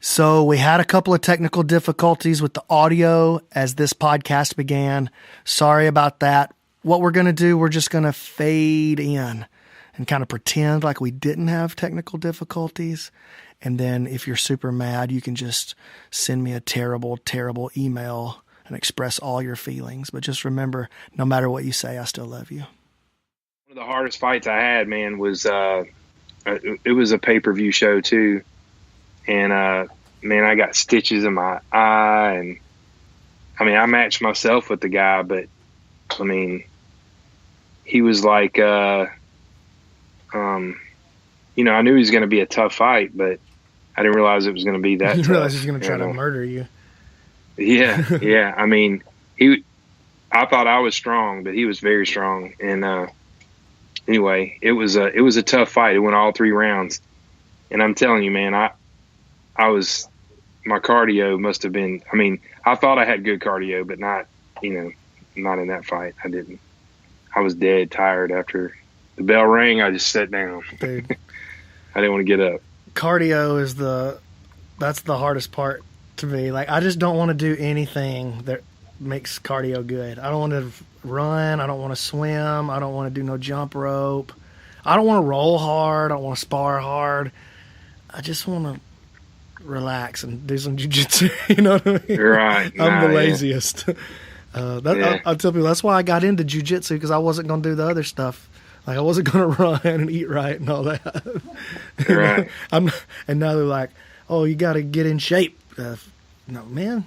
So we had a couple of technical difficulties with the audio as this podcast began. Sorry about that. What we're going to do, we're just going to fade in and kind of pretend like we didn't have technical difficulties. And then if you're super mad, you can just send me a terrible, terrible email and express all your feelings. But just remember, no matter what you say, I still love you. One of the hardest fights I had, man, was it was a pay-per-view show too. And, man, I got stitches in my eye. And, I mean, I matched myself with the guy, but, I mean, he was like, you know, I knew he was going to be a tough fight, but I didn't realize it was going to be that You tough. realize he's going to try to murder you. Yeah, yeah. I mean, I thought I was strong, but he was very strong. And anyway, it was a tough fight. It went all 3 rounds. And I'm telling you, man, my cardio must have been, I mean, I thought I had good cardio, but not in that fight. I didn't. I was dead tired after the bell rang. I just sat down. Dude. I didn't want to get up. Cardio is that's the hardest part to me. Like, I just don't want to do anything that makes cardio good. I don't want to run. I don't want to swim. I don't want to do no jump rope. I don't want to roll hard. I don't want to spar hard. I just want to relax and do some jiu-jitsu. You know what I mean? Right. I'm the laziest. Yeah. I'll tell people that's why I got into jiu-jitsu, because I wasn't going to do the other stuff. Like, I wasn't going to run and eat right and all that. Right. And now they're like, oh, you got to get in shape. No, man,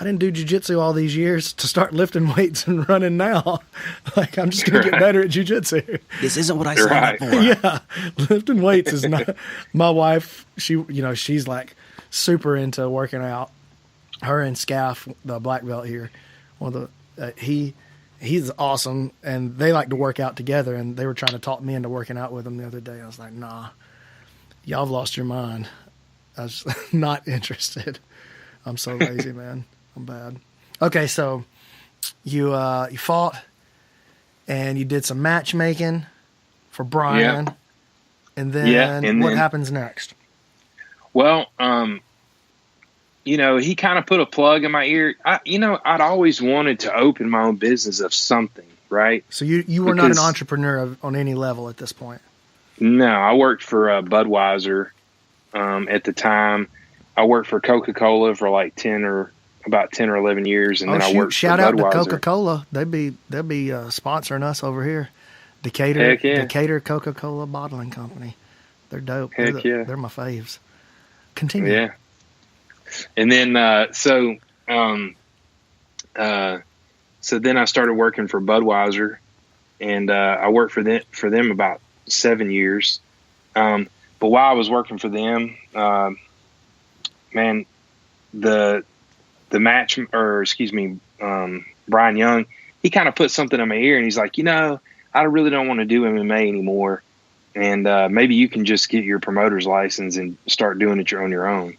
I didn't do jiu-jitsu all these years to start lifting weights and running now. Like, I'm just going to get better at jiu-jitsu. This isn't what I signed up for. Yeah, lifting weights is not. My wife, she's like super into working out. Her and Scaff, the black belt here, he's awesome, and they like to work out together, and they were trying to talk me into working out with them the other day. I was like, nah, y'all have lost your mind. I was not interested. I'm so lazy, man. I'm bad. Okay, so you fought, and you did some matchmaking for Brian, and then what happens next? Well, he kind of put a plug in my ear. I'd always wanted to open my own business of something, right? So you were not an entrepreneur on any level at this point? No, I worked for Budweiser at the time. I worked for Coca-Cola for like 10 or 11 years, and then I worked shout for out Budweiser. to Coca-Cola. They'll be sponsoring us over here. Decatur Coca-Cola Bottling Company. They're dope. They're my faves. Continue. Yeah. And then so then I started working for Budweiser, and I worked for them about 7 years. But while I was working for them, man, the match, Brian Young, he kind of put something in my ear, and he's like, I really don't want to do MMA anymore, and maybe you can just get your promoter's license and start doing it on your own.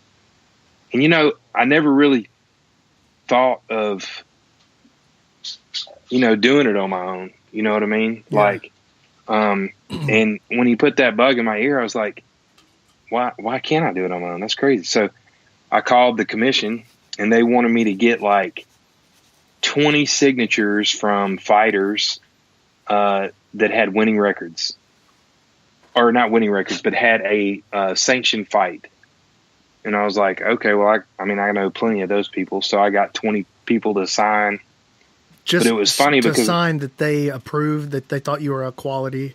And, I never really thought of, doing it on my own. You know what I mean? Yeah. Like, and when he put that bug in my ear, I was like, why can't I do it on my own? That's crazy. So I called the commission, and they wanted me to get like 20 signatures from fighters that had winning records, or not winning records, but had a sanctioned fight. And I was like, okay, well, I know plenty of those people. So I got 20 people to sign. Just but it was funny to because sign that they approved, that they thought you were a quality,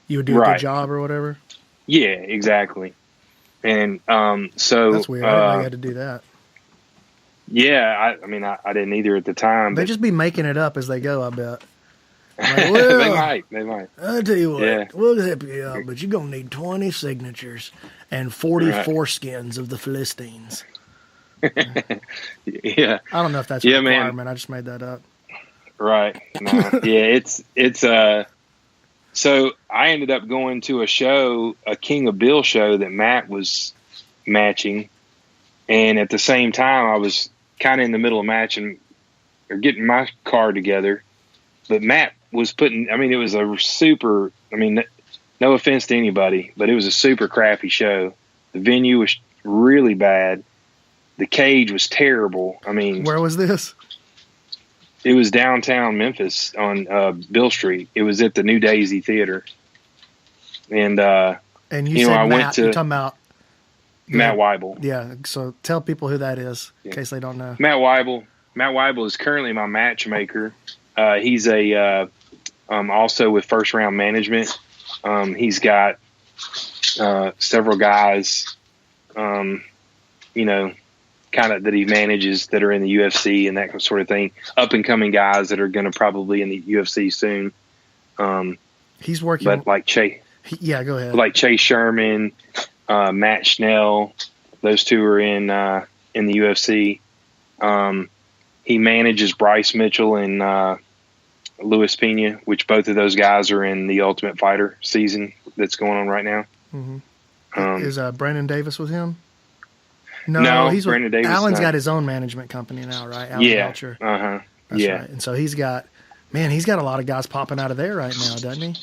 you would do a good job or whatever. Yeah, exactly. And so that's weird. I didn't know you had to do that. Yeah, I didn't either at the time. They just be making it up as they go, I bet. Like, well, they might. I'll tell you what, we'll help you out, but you're going to need 20 signatures and 40 foreskins of the Philistines. Yeah. I don't know if that's a requirement. I just made that up. Right. No. Yeah, it's so I ended up going to a show, a King of Bill show that Matt was matching, and at the same time I was kind of in the middle of matching or getting my card together, but Matt was putting, it was a super, no offense to anybody, but it was a super crappy show. The venue was really bad. the cage was terrible. I mean, Where was this? it was downtown Memphis on Bill Street. It was at the New Daisy Theater. And you said I Matt, went to you're talking about Matt Weibel. Yeah, so tell people who that is in case they don't know. Matt Weibel is currently my matchmaker. He's a also with First Round Management. He's got several guys, kind of that he manages that are in the UFC and that sort of thing. Up and coming guys that are going to probably in the UFC soon. He's working, but like Chase. Yeah, go ahead. Like Chase Sherman, Matt Schnell, those two are in the UFC. He manages Bryce Mitchell and Luis Pena, which both of those guys are in the Ultimate Fighter season that's going on right now. Mm-hmm. Is Brandon Davis with him? No, he's with Brandon Davis. Alan's got his own management company now, right? Alan Belcher. That's yeah. Right. And so he's got a lot of guys popping out of there right now, doesn't he?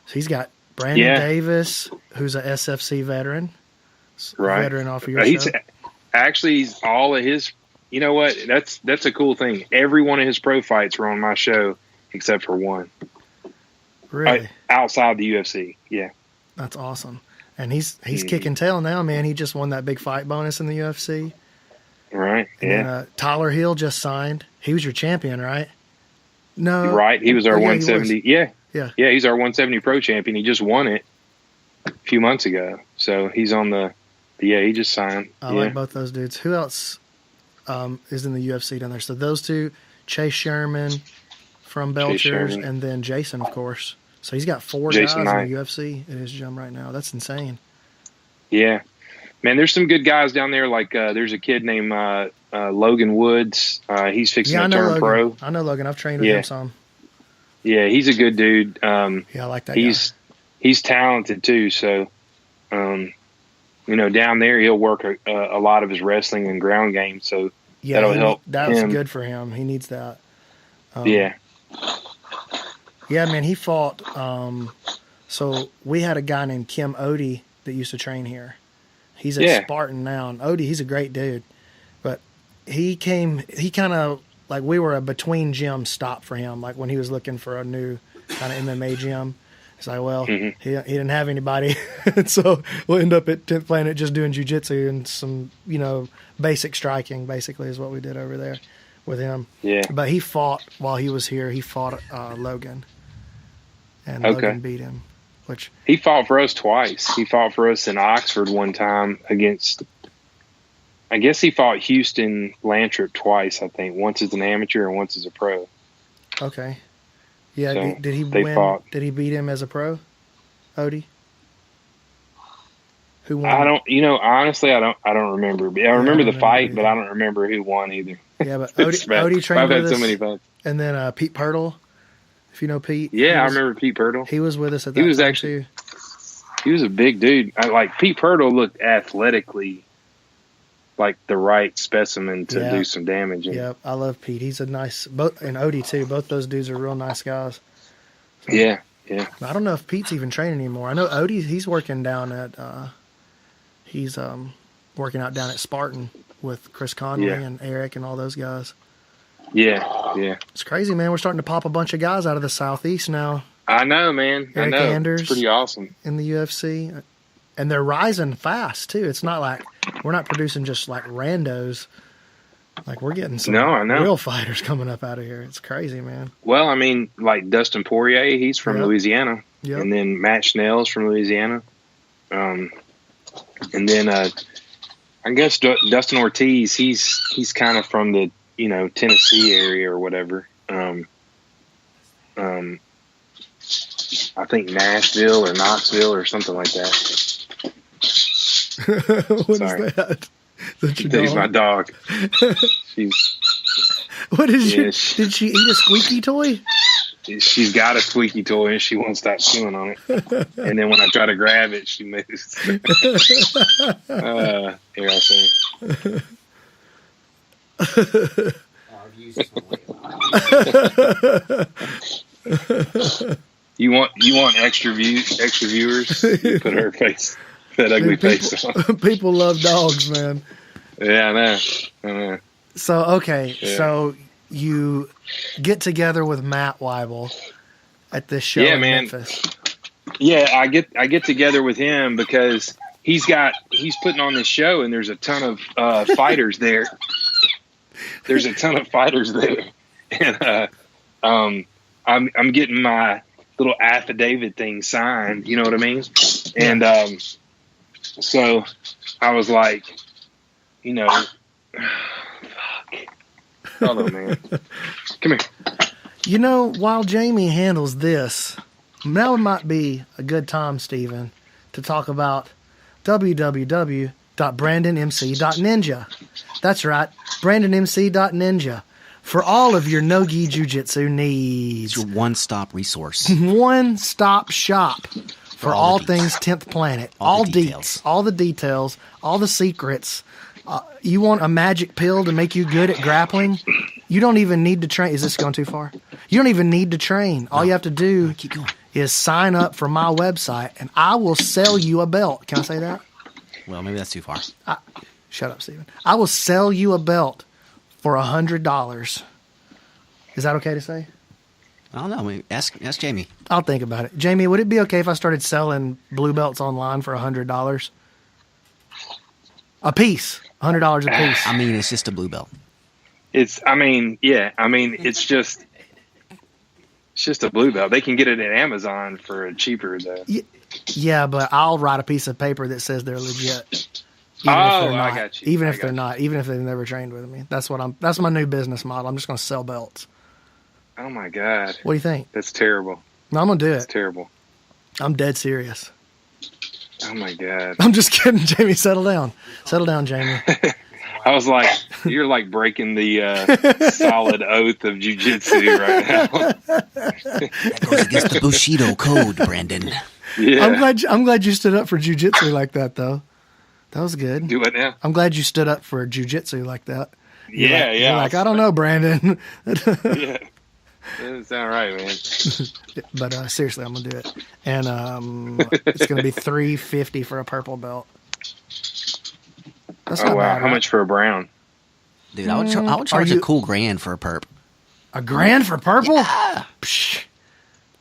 So he's got Brandon Davis, who's a SFC veteran, right? Veteran off of your show. He's all of his. You know what? That's a cool thing. Every one of his pro fights were on my show except for one. Really? Outside the UFC, yeah. That's awesome. And he's kicking tail now, man. He just won that big fight bonus in the UFC. Right. And then, Tyler Hill just signed. He was your champion, right? No. Right. He was our 170. Yeah. Yeah. Yeah. He's our 170 pro champion. He just won it a few months ago. So he's on he just signed. I like both those dudes. Who else is in the UFC down there? So those two, Chase Sherman from Belchers, and then Jason, of course. So he's got 4 guys in the UFC in his gym right now. That's insane. Yeah. Man, there's some good guys down there. Like there's a kid named Logan Woods. He's fixing to turn pro. I know Logan. I've trained with him some. Yeah, he's a good dude. I like that guy. He's talented too. So, down there he'll work a lot of his wrestling and ground game. So that'll help. That's good for him. He needs that. Yeah. Yeah, man, he fought. So we had a guy named Kim Odie that used to train here. He's at Spartan now. And Odie, he's a great dude. But he kind of, like, we were a between gym stop for him, like when he was looking for a new kind of MMA gym. It's like, well, he didn't have anybody. So we'll end up at 10th Planet just doing jiu-jitsu and some, basic striking, basically, is what we did over there with him. Yeah. But he fought while he was here. He fought Logan. And Logan beat him. Which he fought for us twice. He fought for us in Oxford one time against, I guess he fought Houston Lantrip twice, I think. Once as an amateur and once as a pro. Okay. Yeah, so did he win? Fought. Did he beat him as a pro, Odie? Who won? Honestly, I don't remember. I remember the fight, but I don't remember who won either. Yeah, but Odie trained with us. I've had so many fights. And then Pete Pirtle, if you know Pete. Yeah, I remember Pete Pirtle. He was with us at that time, too. He was a big dude. Pete Pirtle looked athletically like the right specimen to do some damage. Yeah, I love Pete. He's a nice, and Odie too. Both those dudes are real nice guys. So, yeah. I don't know if Pete's even training anymore. I know Odie, he's working down at, working out down at Spartan with Chris Conley and Eric and all those guys. Yeah. It's crazy, man. We're starting to pop a bunch of guys out of the Southeast now. I know, man. Eric Anders, it's pretty awesome. In the UFC. And they're rising fast, too. It's not like we're not producing just like randos. Like we're getting some real fighters coming up out of here. It's crazy, man. Well, I mean, like Dustin Poirier, he's from Louisiana. Yep. And then Matt Schnell's from Louisiana. And then I guess Dustin Ortiz, he's kind of from the, Tennessee area or whatever. I think Nashville or Knoxville or something like that. What is that? That's my dog. What is did she eat a squeaky toy? She's got a squeaky toy and she won't stop chewing on it. And then when I try to grab it, she moves. Here I'll say. You want extra viewers? You put her face, that ugly face on. People love dogs, man. Yeah, I know. I know. So, okay. Yeah. So you get together with Matt Weibel at this show in man. Memphis. Yeah, I get together with him because he's putting on this show, and there's a ton of fighters there. There's a ton of fighters there, and I'm getting my little affidavit thing signed. You know what I mean? And so I was like, fuck. Hold on, man. Come here. While Jamie handles this, now might be a good time, Stephen, to talk about www.brandonmc.ninja. That's right, brandonmc.ninja. For all of your no-gi jiu-jitsu needs. It's your one-stop resource. One-stop shop for all the things deets. 10th Planet. All All the deets, details. all the details, all the secrets. You want a magic pill to make you good at grappling? You don't even need to train. Is this going too far? You don't even need to train. All you have to do Keep going. is sign up for my website, and I will sell you a belt. Can I say that? Well, maybe that's too far. Shut up, Stephen. I will sell you a belt for $100. Is that okay to say? I don't know. Maybe ask Jamie. I'll think about it. Jamie, would it be okay if I started selling blue belts online for $100 a piece? $100 a piece. I mean, it's just a blue belt. It's just a blue belt. They can get it at Amazon for cheaper though. Yeah, but I'll write a piece of paper that says they're legit. I got you. Even I if they're got not, even if they've never trained with me. That's my new business model. I'm just going to sell belts. Oh my God. What do you think? That's terrible. No, I'm going to do That's it. terrible. I'm dead serious. Oh my God. I'm just kidding, Jamie. Settle down. Settle down, Jamie. I was like, you're like breaking the solid oath of jujitsu right now. That goes against the Bushido code, Brandon. Yeah. I'm glad you stood up for jiu-jitsu like that, though. That was good. Do it now. I'm glad you stood up for jiu-jitsu like that. Yeah. You're like, I don't know, Brandon. Yeah. Doesn't sound right, man. But seriously, I'm gonna do it, and it's gonna be $350 for a purple belt. That's Oh not wow. bad, How right? much for a brown? Dude, I would charge a cool $1,000 for a perp. $1,000 for purple? Psh,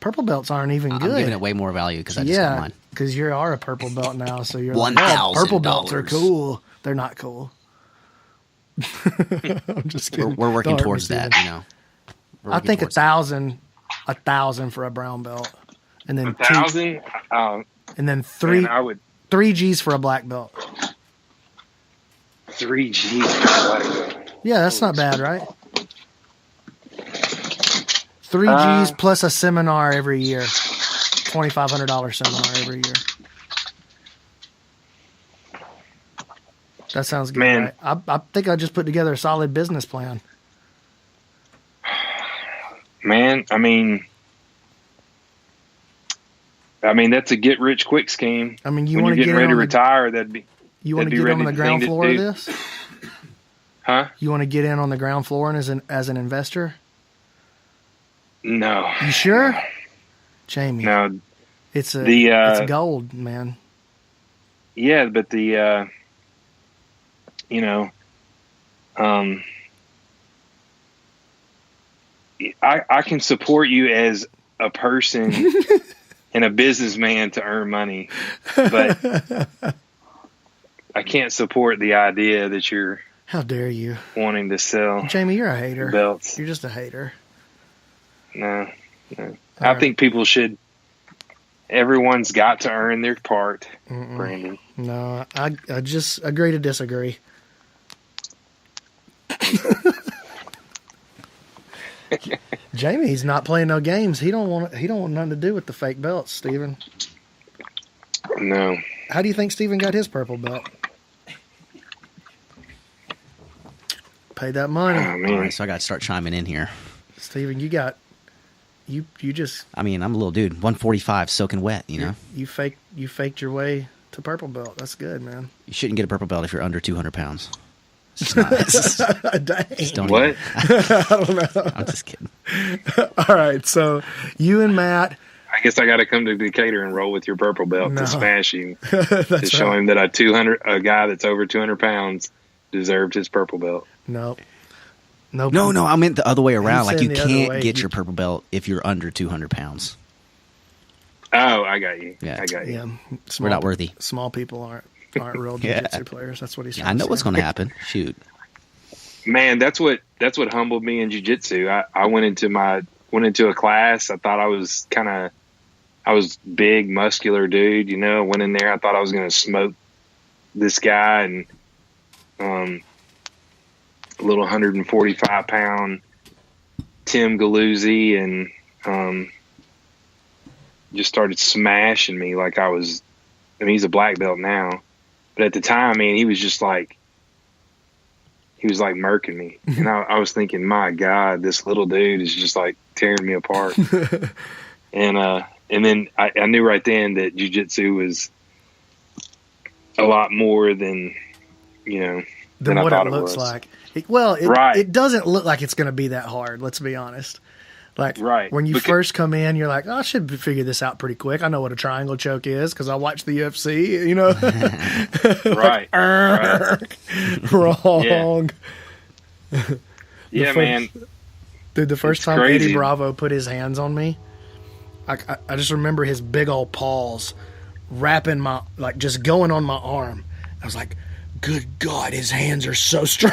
purple belts aren't even I'm good. giving it way more value because I just got mine. because you are a purple belt now, so you're like, $1,000. purple belts are cool. They're not cool. I'm just kidding. We're working Don't hurt me, towards that, Steven. you know. We're I working think towards that. $1,000 for a brown belt, and then 1,000. and then Man, I would 3 G's for a black belt. 3 G's for a black belt. Yeah, that's not bad, right? 3 G's plus a seminar every year. $2,500 seminar every year. That sounds good, Man. right? I think I just put together a solid business plan. Man, I mean, that's a get rich quick scheme. I mean, you When want you're to getting get ready to in retire, that'd be. you want to that'd be get on ready the the ground thing to floor of do. this? Huh? You want to get in on the ground floor and as an investor? No. You sure? Jamie, No. it's The, gold, man. Yeah, but the I can support you as a person and a businessman to earn money, but I can't support the idea that you're How dare you? wanting to sell Jamie, you're a hater. belts. You're just a hater. No. I right. think people should. Everyone's got to earn their part, Brandon. No, I just agree to disagree. Jamie's not playing no games. He don't want nothing to do with the fake belts, Steven. No. How do you think Steven got his purple belt? Paid that money. Oh, All man. right, so I got to start chiming in here. Steven, you just I mean, I'm a little dude, 145, soaking wet, you know? you faked your way to purple belt. That's good, man. You shouldn't get a purple belt if you're under 200 pounds. It's just not. It's just, Dang. don't What? I don't know. I'm just kidding. All right, so you and Matt. I guess I got to come to Decatur and roll with your purple belt No. to smash him, That's to show him that a guy that's over 200 pounds deserved his purple belt. Nope. No, I meant the other way around. Like, you saying the other can't way. get your purple belt if you're under 200 pounds. Oh, I got you. Yeah. I got you. Yeah, We're not worthy. Small people aren't real Yeah. jiu-jitsu players. That's what he's. I know what's going to happen. Shoot. Man, that's what humbled me in jiu-jitsu. I went into a class. I thought I was big, muscular dude, you know. Went in there, I thought I was going to smoke this guy, and a little 145 pound Tim Galuzzi, and just started smashing me like I was. I mean, he's a black belt now, but at the time, man, he was like murking me. And I was thinking, my God, this little dude is just like tearing me apart. And then I knew right then that jiu-jitsu was a lot more than, you know, than what I thought it looks was. like. It doesn't look like it's going to be that hard. Let's be honest. Like Right. when you Because- first come in, you're like, I should figure this out pretty quick. I know what a triangle choke is because I watched the UFC, you know. Right. Wrong. Yeah, first- man. Dude, the first It's time crazy. Eddie Bravo put his hands on me, I just remember his big old paws wrapping just going on my arm. I was like, good God, his hands are so strong.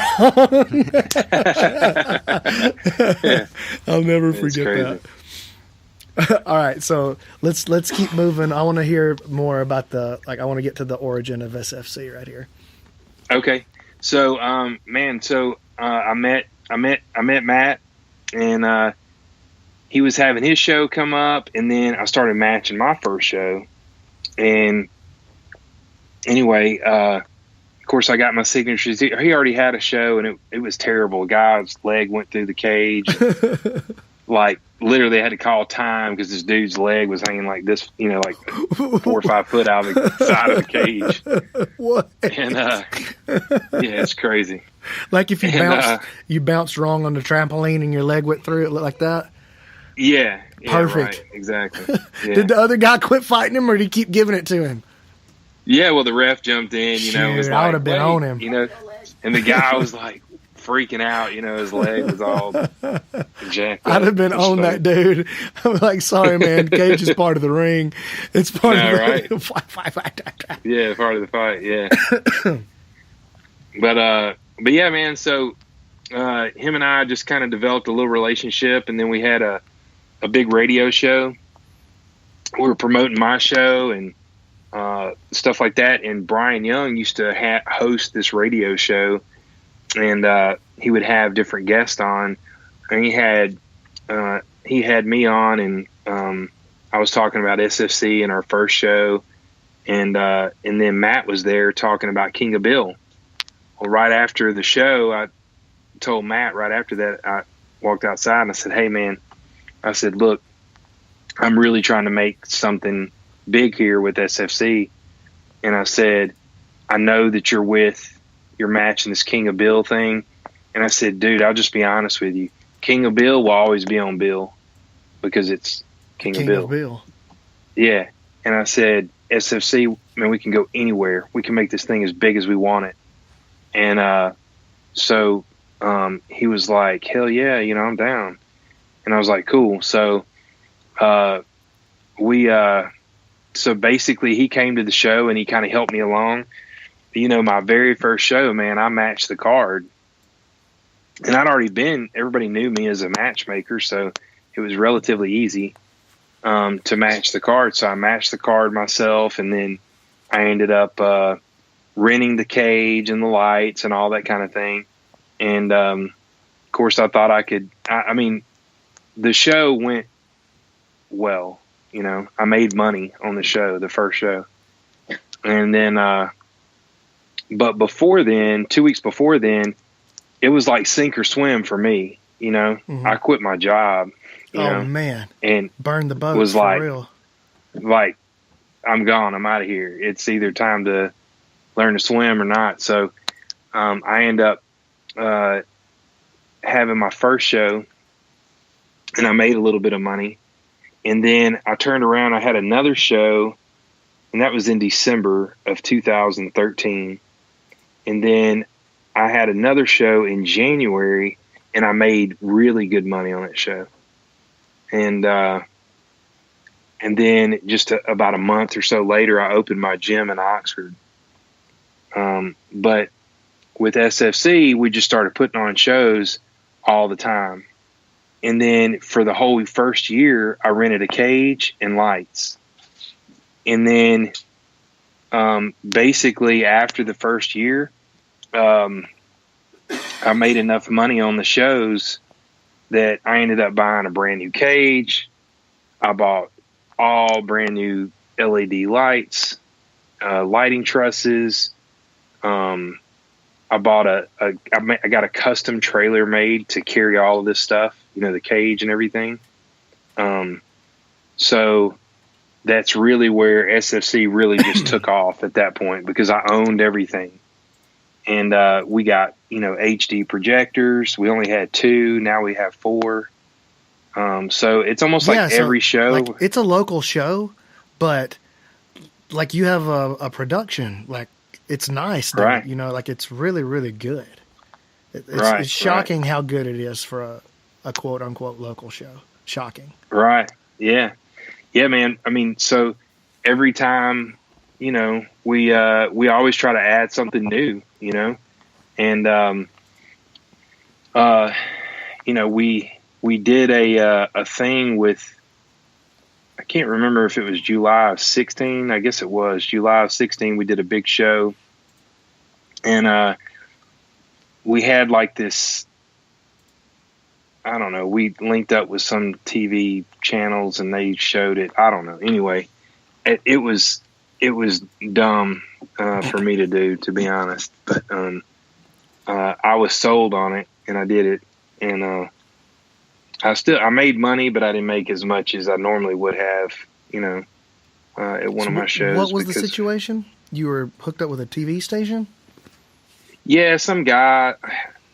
I'll never It's forget crazy. that. All right, so let's keep moving. I want to hear more about I want to get to the origin of SFC right here. Okay. So, man, I met Matt, and he was having his show come up, and then I started matching my first show. And anyway, of course, I got my signatures. He already had a show, and it was terrible. A guy's leg went through the cage. Like, literally, they had to call time because this dude's leg was hanging like this, you know, like 4 or 5 foot out of the side of the cage. What? And yeah, it's crazy. Like if And, you bounced wrong on the trampoline and your leg went through it like that? Yeah, Perfect. Right, exactly. Yeah. Did the other guy quit fighting him, or did he keep giving it to him? Yeah, well, the ref jumped in, you know, was Shoot, like, I would've been "Wait," on him. you know, and the guy was like freaking out, you know, his leg was all jacked up. I'd have been It was on funny. that dude. I'm like, sorry, man. Cage is part of the ring. It's part No, of right. the fight. Yeah, part of the fight, yeah. But yeah, man, so him and I just kind of developed a little relationship, and then we had a big radio show. We were promoting my show and stuff like that, and Brian Young used to host this radio show, and he would have different guests on, and he had me on, and I was talking about SFC in our first show, and then Matt was there talking about King of Bill. Well, right after the show, I told Matt right after that, I walked outside and I said, hey man, I said, look, I'm really trying to make something big here with SFC. And I said, I know that you're matching this King of Bill thing. And I said, dude, I'll just be honest with you. King of Bill will always be on Bill because it's King of Bill. Yeah. And I said, SFC, man, we can go anywhere. We can make this thing as big as we want it. And so he was like, hell yeah, you know, I'm down. And I was like, cool. So so basically he came to the show and he kind of helped me along. You know, my very first show, man, I matched the card. And everybody knew me as a matchmaker, so it was relatively easy to match the card. So I matched the card myself, and then I ended up renting the cage and the lights and all that kind of thing. And of course, I thought I could. I mean, the show went well. You know, I made money on the show, the first show, and then. But before then, 2 weeks before then, it was like sink or swim for me. You know, I quit my job. You know, Man, and burn the boat was for like- real. like, I'm gone. I'm out of here. It's either time to learn to swim or not. So I end up having my first show, and I made a little bit of money. And then I turned around. I had another show, and that was in December of 2013. And then I had another show in January, and I made really good money on that show. And then just about a month or so later, I opened my gym in Oxford. But with SFC, we just started putting on shows all the time. And then for the whole first year, I rented a cage and lights. And then basically after the first year, I made enough money on the shows that I ended up buying a brand new cage. I bought all brand new LED lights, lighting trusses. I bought I got a custom trailer made to carry all of this stuff, the cage and everything. So that's really where SFC really just took off at that point, because I owned everything. And we got, HD projectors. We only had 2. Now we have 4. So it's almost like every show. Like, it's a local show, but like you have a production. Like, it's nice. Right. Like it's really, really good. It's shocking how good it is for a quote unquote local show. Shocking. Right. Yeah. Yeah, man. I mean, so every time, we always try to add something new, and, we did a thing with, I can't remember if it was July of 16. I guess it was July of 16. We did a big show, and we had like this, I don't know, we linked up with some TV channels and they showed it. I don't know. Anyway, it was dumb for me to do, to be honest. But I was sold on it and I did it, and I made money, but I didn't make as much as I normally would have, at one of my shows. What was the situation? You were hooked up with a TV station? Yeah, some guy,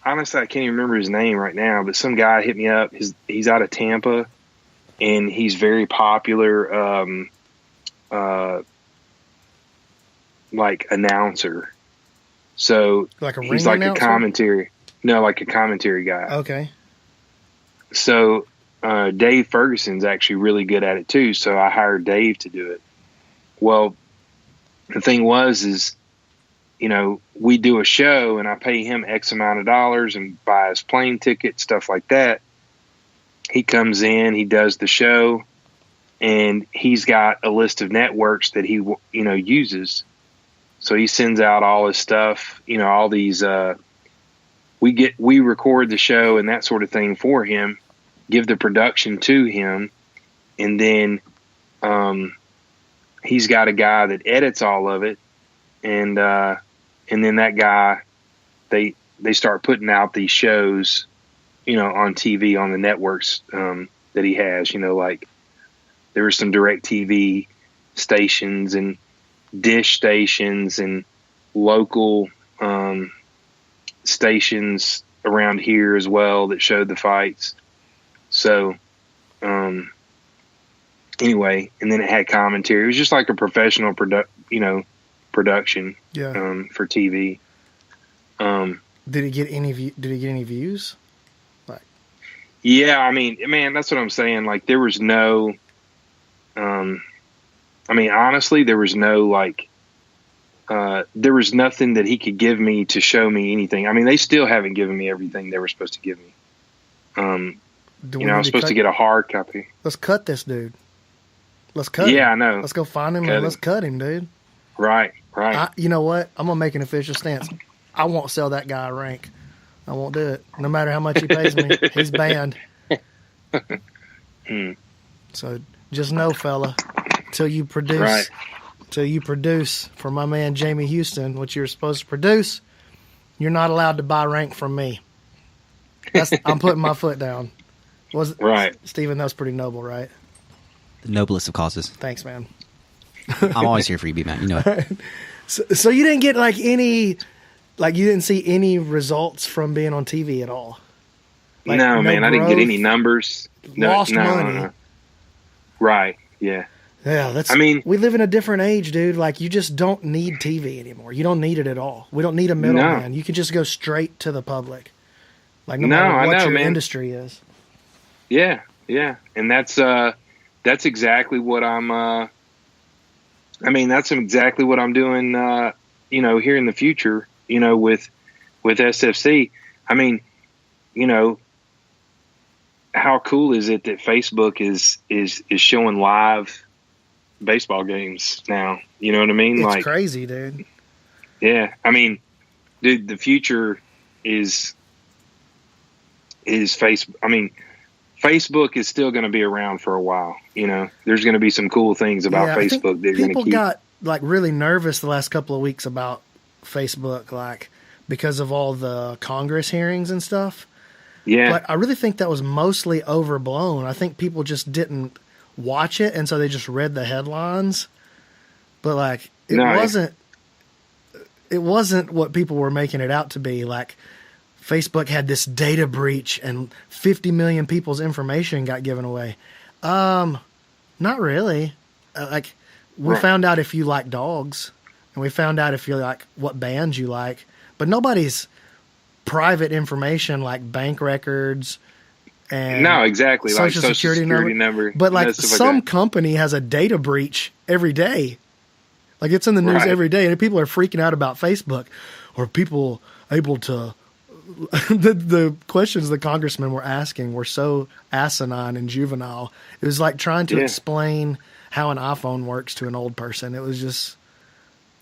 honestly, I can't even remember his name right now, but some guy hit me up. He's out of Tampa, and he's very popular, like announcer. So like a he's like announcer? a commentary. No, like a commentary guy. Okay. So Dave Ferguson's actually really good at it too. So I hired Dave to do it. Well, the thing is, we do a show and I pay him X amount of dollars and buy his plane ticket, stuff like that. He comes in, he does the show, and he's got a list of networks that he, uses. So he sends out all his stuff, all these, we record the show and that sort of thing for him, give the production to him. And then, he's got a guy that edits all of it. And then that guy, they start putting out these shows, on TV, on the networks, that he has, like there were some DirecTV stations and Dish stations and local, stations around here as well that showed the fights. So, anyway, and then it had commentary. It was just like a professional production, for TV. Did it get any views? Like, yeah, I mean, man, that's what I'm saying. Like, there was no, honestly, there was no, like, there was nothing that he could give me to show me anything. I mean, they still haven't given me everything they were supposed to give me. I was supposed to get a hard copy. Let's cut this dude. Let's cut him. Yeah, I know. Let's go find him and let's cut him, dude. Right. You know what? I'm going to make an official stance. I won't sell that guy a rank. I won't do it. No matter how much he pays me, he's banned. So just know, fella, till you produce for my man Jamie Houston what you're supposed to produce, you're not allowed to buy rank from me. I'm putting my foot down. Right. Stephen, that was pretty noble, right? The noblest of causes. Thanks, man. I'm always here for you, B-Man. You know it. So you didn't get you didn't see any results from being on TV at all? Like, no, man, growth, I didn't get any numbers. Lost money. Right, yeah. Yeah, I mean, we live in a different age, dude. Like, you just don't need TV anymore. You don't need it at all. We don't need a middleman. You can just go straight to the public. Like, no matter what your industry is. Yeah, yeah. And that's exactly what that's exactly what I'm doing, here in the future, with SFC. I mean, how cool is it that Facebook is showing live baseball games now? You know what I mean? It's crazy, dude. Yeah. I mean, dude, the future is Facebook. I mean, Facebook is still going to be around for a while. There's going to be some cool things about Facebook that you're going to keep. People got like really nervous the last couple of weeks about Facebook, like because of all the Congress hearings and stuff. Yeah. But I really think that was mostly overblown. I think people just didn't watch it, and so they just read the headlines. But like it wasn't what people were making it out to be. Like, Facebook had this data breach and 50 million people's information got given away. Not really. We found out if you like dogs, and we found out if you like what bands you like, but nobody's private information like bank records and no, exactly, social security number. But like some company has a data breach every day. Like, it's in the news every day, and people are freaking out about Facebook. Are people able to? The questions the congressmen were asking were so asinine and juvenile. It was like trying to explain how an iPhone works to an old person. It was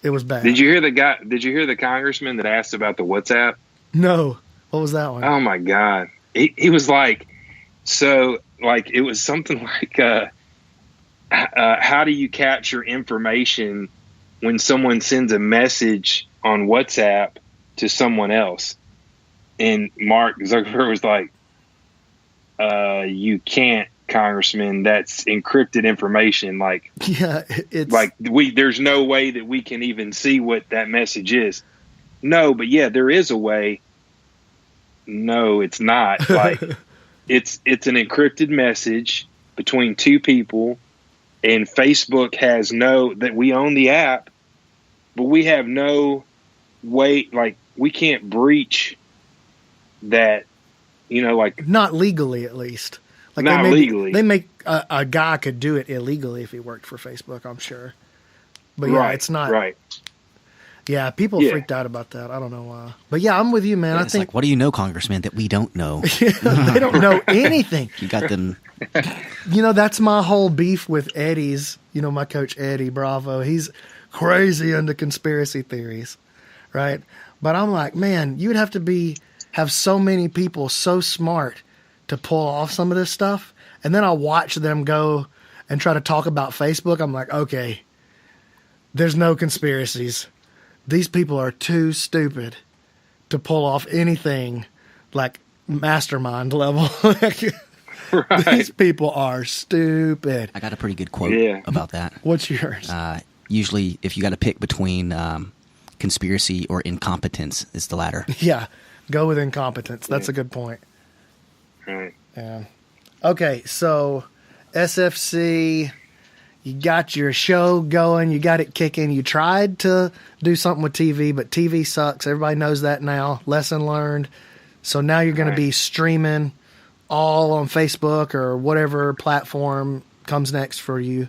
bad. Did you hear the congressman that asked about the WhatsApp? No. What was that one? Oh my God. He was like, it was something like, how do you capture information when someone sends a message on WhatsApp to someone else? And Mark Zuckerberg was like, you can't, Congressman. That's encrypted information. Like, yeah, it's like there's no way that we can even see what that message is. No, but yeah, there is a way. No, it's not. Like, it's an encrypted message between two people, and Facebook has that we own the app, but we have no way, like, we can't breach that, like, not legally, at least. Like, not legally. They make a guy could do it illegally if he worked for Facebook, I'm sure. But yeah, it's not right. Yeah, people freaked out about that. I don't know why. But yeah, I'm with you, man. Yeah, I it's think, like, what do you know, Congressman, that we don't know? They don't know anything. You got them. That's my whole beef with Eddie's. My coach Eddie Bravo. He's crazy into conspiracy theories, right? But I'm like, man, you'd have to have so many people so smart to pull off some of this stuff. And then I watch them go and try to talk about Facebook. I'm like, okay, there's no conspiracies. These people are too stupid to pull off anything like mastermind level. Right. These people are stupid. I got a pretty good quote about that. What's yours? Usually, if you got to pick between conspiracy or incompetence, it's the latter. Yeah, go with incompetence. That's a good point. Right. Yeah. Okay, so SFC, you got your show going, you got it kicking. You tried to do something with TV, but TV sucks. Everybody knows that now. Lesson learned. So now you're going to be streaming all on Facebook or whatever platform comes next for you.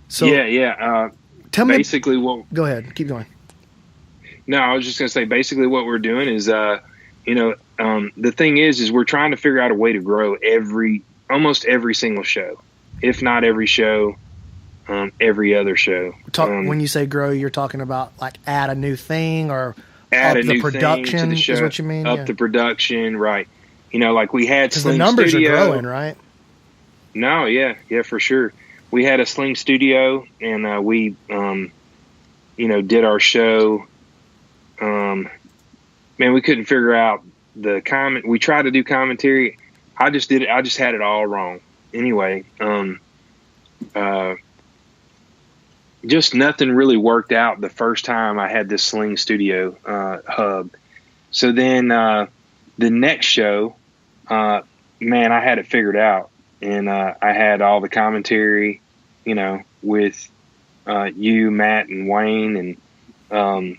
So tell me. Basically, go ahead. Keep going. No, I was just going to say, basically what we're doing is, the thing is we're trying to figure out a way to grow almost every single show, if not every show, every other show. When you say grow, you're talking about like add a new thing or add up a the new production thing to the show, is what you mean? Up the production, right. Like we had because Sling the numbers Studio. are growing, right? No, yeah, for sure. We had a Sling Studio, and we, did our show. Man, we couldn't figure out the comment. We tried to do commentary. I just did it. I just had it all wrong. Anyway, just nothing really worked out the first time I had this Sling Studio hub. So then the next show, man, I had it figured out, and I had all the commentary, with you, Matt, and Wayne, and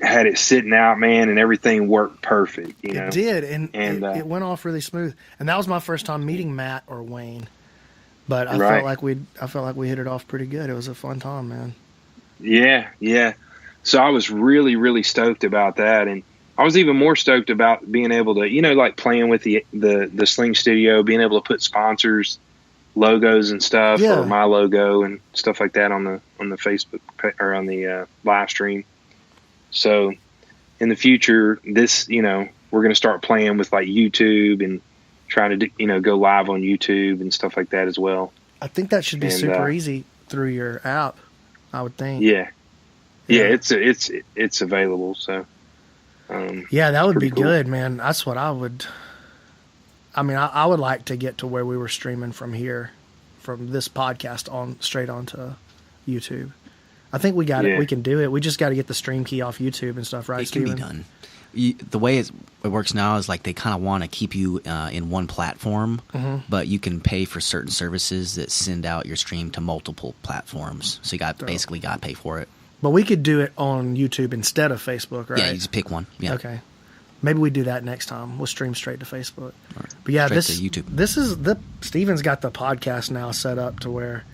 had it sitting out, man, and everything worked perfect. You know, it did, and it went off really smooth. And that was my first time meeting Matt or Wayne, but I felt like we hit it off pretty good. It was a fun time, man. Yeah. So I was really, really stoked about that, and I was even more stoked about being able to, you know, like playing with the Sling Studio, being able to put sponsors, logos and stuff, or my logo and stuff like that on the Facebook or on the live stream. So in the future, this, you know, we're going to start playing with like YouTube and trying to, you know, go live on YouTube and stuff like that as well. I think that should be super easy through your app, I would think. Yeah. It's available. So, that would be cool. Good, man. That's what I would. I mean, I would like to get to where we were streaming from here, from this podcast on straight onto YouTube. I think we got it. We can do it. We just got to get the stream key off YouTube and stuff, right, Steven? It can be done. The way it works now is like they kind of want to keep you in one platform, but you can pay for certain services that send out your stream to multiple platforms. So you basically got to pay for it. But we could do it on YouTube instead of Facebook, right? Yeah, you just pick one. Yeah. Okay. Maybe we do that next time. We'll stream straight to Facebook. Right. But yeah, straight to YouTube. This is Steven's got the podcast now set up to where,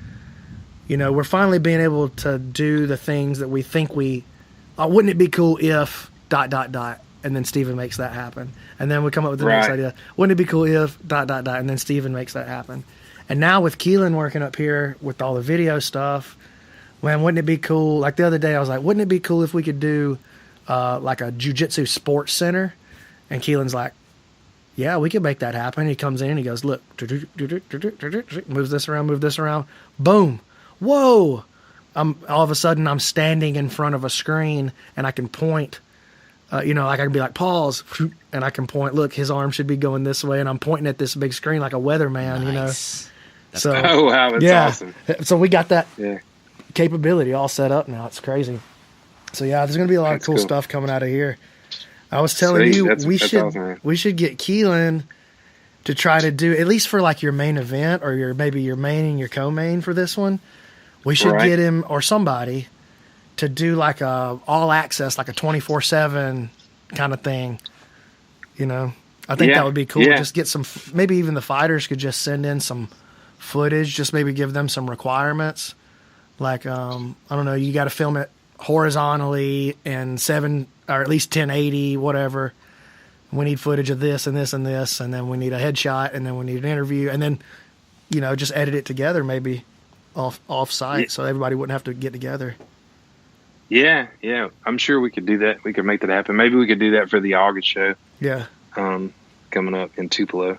you know, we're finally being able to do the things that we think wouldn't it be cool if ... and then Steven makes that happen. And then we come up with the next idea. Wouldn't it be cool if ... and then Steven makes that happen. And now with Keelan working up here with all the video stuff, man, wouldn't it be cool? Like the other day I was like, wouldn't it be cool if we could do like a jiu-jitsu sports center? And Keelan's like, yeah, we could make that happen. He comes in and he goes, look, moves this around, boom. Whoa. All of a sudden I'm standing in front of a screen and I can point, you know, like I can be like, pause, and I can point, look, his arm should be going this way, and I'm pointing at this big screen like a weatherman, you know. So, oh, wow, that's awesome. So we got that capability all set up now. It's crazy. So yeah, there's going to be a lot of cool stuff coming out of here. I was telling you, we should get Keelan to try to do, at least for like your main event or maybe your main and your co-main for this one. We should get him or somebody to do like a all access, like a 24/7 kind of thing. You know, I think that would be cool. Just get some, maybe even the fighters could just send in some footage, just maybe give them some requirements. Like, I don't know, you got to film it horizontally and 7 or at least 1080, whatever. We need footage of this and this and this, and then we need a headshot, and then we need an interview, and then, you know, just edit it together maybe off site so everybody wouldn't have to get together. Yeah, I'm sure we could do that. We could make that happen. Maybe we could do that for the August show. Yeah. Coming up in Tupelo.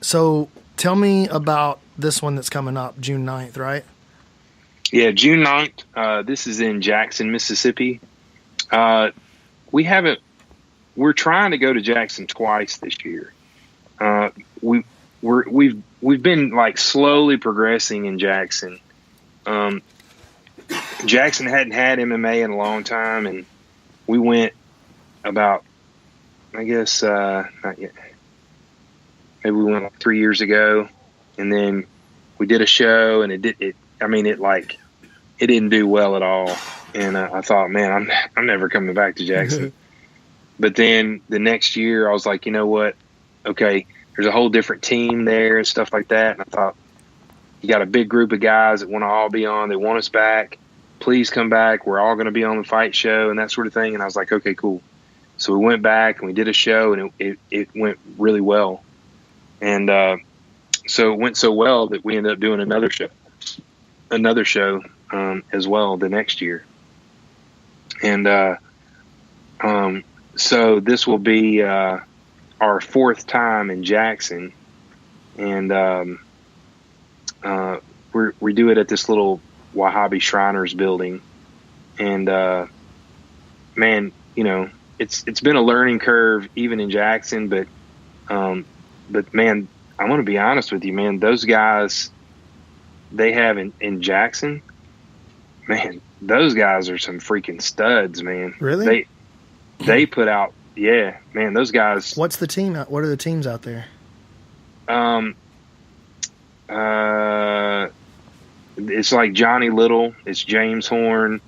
So tell me about this one that's coming up June 9th, right? Yeah, June 9th. This is in Jackson, Mississippi. We're trying to go to Jackson twice this year. We've been like slowly progressing in Jackson. Jackson hadn't had MMA in a long time, and we went about, I guess, not yet. Maybe we went like 3 years ago, and then we did a show, and it didn't do well at all. And I thought, man, I'm never coming back to Jackson. But then the next year, I was like, you know what? Okay, there's a whole different team there and stuff like that. And I thought, you got a big group of guys that want to all be on. They want us back. Please come back. We're all going to be on the fight show and that sort of thing. And I was like, okay, cool. So we went back and we did a show, and it went really well. And so it went so well that we ended up doing another show as well the next year. And so this will be our fourth time in Jackson, and we do it at this little Wahhabi Shriners building. And man, you know, it's been a learning curve even in Jackson, but man, I'm going to be honest with you, man, those guys they have in Jackson, man, those guys are some freaking studs, man. Really? They put out, yeah, man, those guys. What's the team? What are the teams out there? it's like Johnny Little. It's James Horn,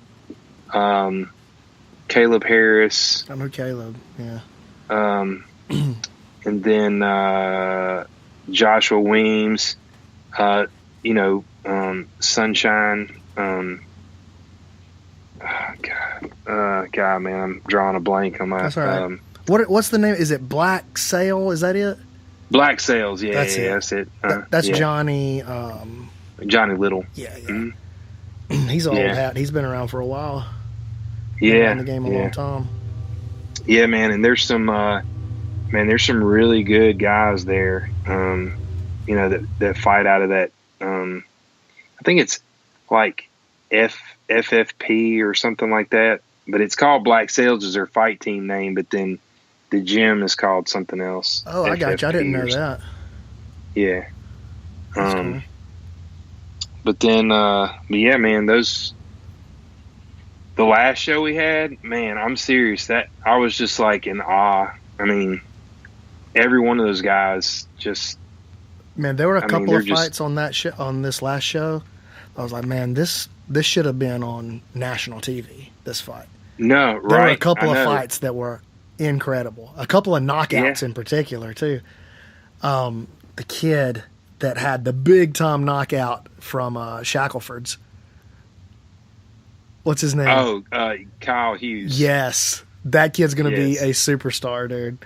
Caleb Harris. I know Caleb. Yeah. And then Joshua Weems. Sunshine. God, man, I'm drawing a blank on my. That's all right. What's the name? Is it Black Sail? Is that it? Black Sails, yeah, That's it. That's yeah. Johnny. Johnny Little. Yeah. Mm-hmm. He's an old hat. He's been around for a while. Yeah, in the game a long time. Yeah, man, and there's some really good guys there. That fight out of that. I think it's like FFP or something like that, but it's called Black Sails as their fight team name, but then the gym is called something else. Oh, I got you. I didn't know that. Yeah. That's cool. But then, yeah, man, the last show we had, man, I'm serious. That I was just like in awe. I mean, every one of those guys just. Man, there were a couple of fights on that on this last show. I was like, man, this should have been on national TV. This fight. No, right. There were a couple of fights that were incredible. A couple of knockouts in particular too. The kid that had the big time knockout from Shackelford's. What's his name? Oh, Kyle Hughes. Yes, that kid's going to be a superstar, dude.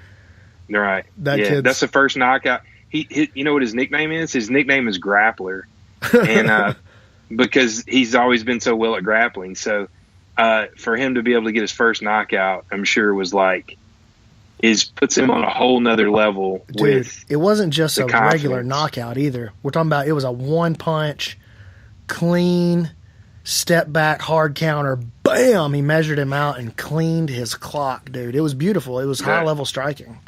Right. That's the first knockout. He, you know what his nickname is? His nickname is Grappler, and because he's always been so well at grappling. So for him to be able to get his first knockout, I'm sure was like. Puts him on a whole nother level. Dude, with it wasn't just a confidence. Regular knockout either. We're talking about it was a one punch, clean, step back, hard counter. Bam! He measured him out and cleaned his clock, dude. It was beautiful. It was high level striking.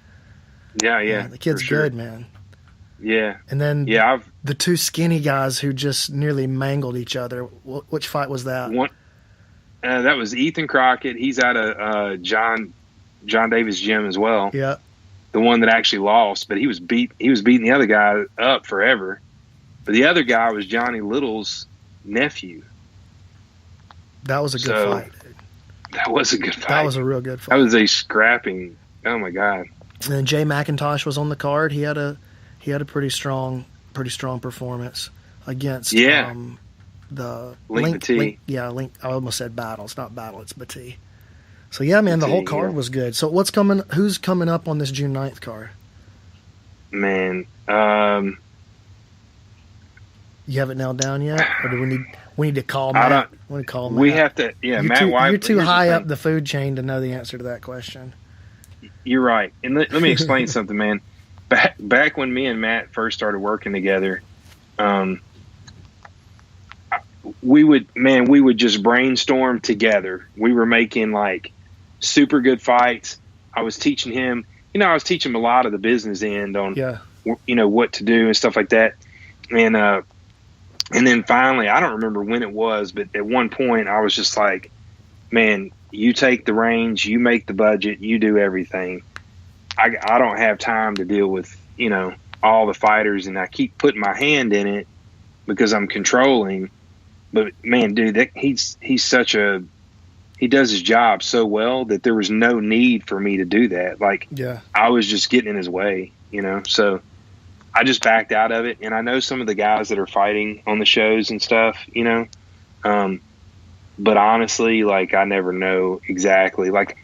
Yeah. The kid's good, man. Yeah. And then the two skinny guys who just nearly mangled each other. Which fight was that? That was Ethan Crockett. He's out of John Davis gym as well. Yeah. The one that actually lost, but he was beating the other guy up forever. But the other guy was Johnny Little's nephew. That was a good fight, dude. That was a good fight. That was a real good fight. That was a scrapping. Oh my God. And then Jay McIntosh was on the card. He had a pretty strong performance against the Link Batee. Link. I almost said Battle. It's not Battle. It's Batee. So yeah, man, the whole card was good. So who's coming up on this June 9th card? Man, you have it nailed down yet, or do we need to call Matt? We have to. Yeah, Matt White. You're too high up the food chain to know the answer to that question. You're right, and let me explain something, man. Back when me and Matt first started working together, we would just brainstorm together. We were making like super good fights. I was teaching him, I was teaching him a lot of the business end on, what to do and stuff like that. And then finally, I don't remember when it was, but at one point I was just like, man, you take the reins, you make the budget, you do everything. I don't have time to deal with, all the fighters, and I keep putting my hand in it because I'm controlling. But man, dude, he does his job so well that there was no need for me to do that. Like, I was just getting in his way, so I just backed out of it. And I know some of the guys that are fighting on the shows and stuff, but honestly, like, I never know exactly. Like,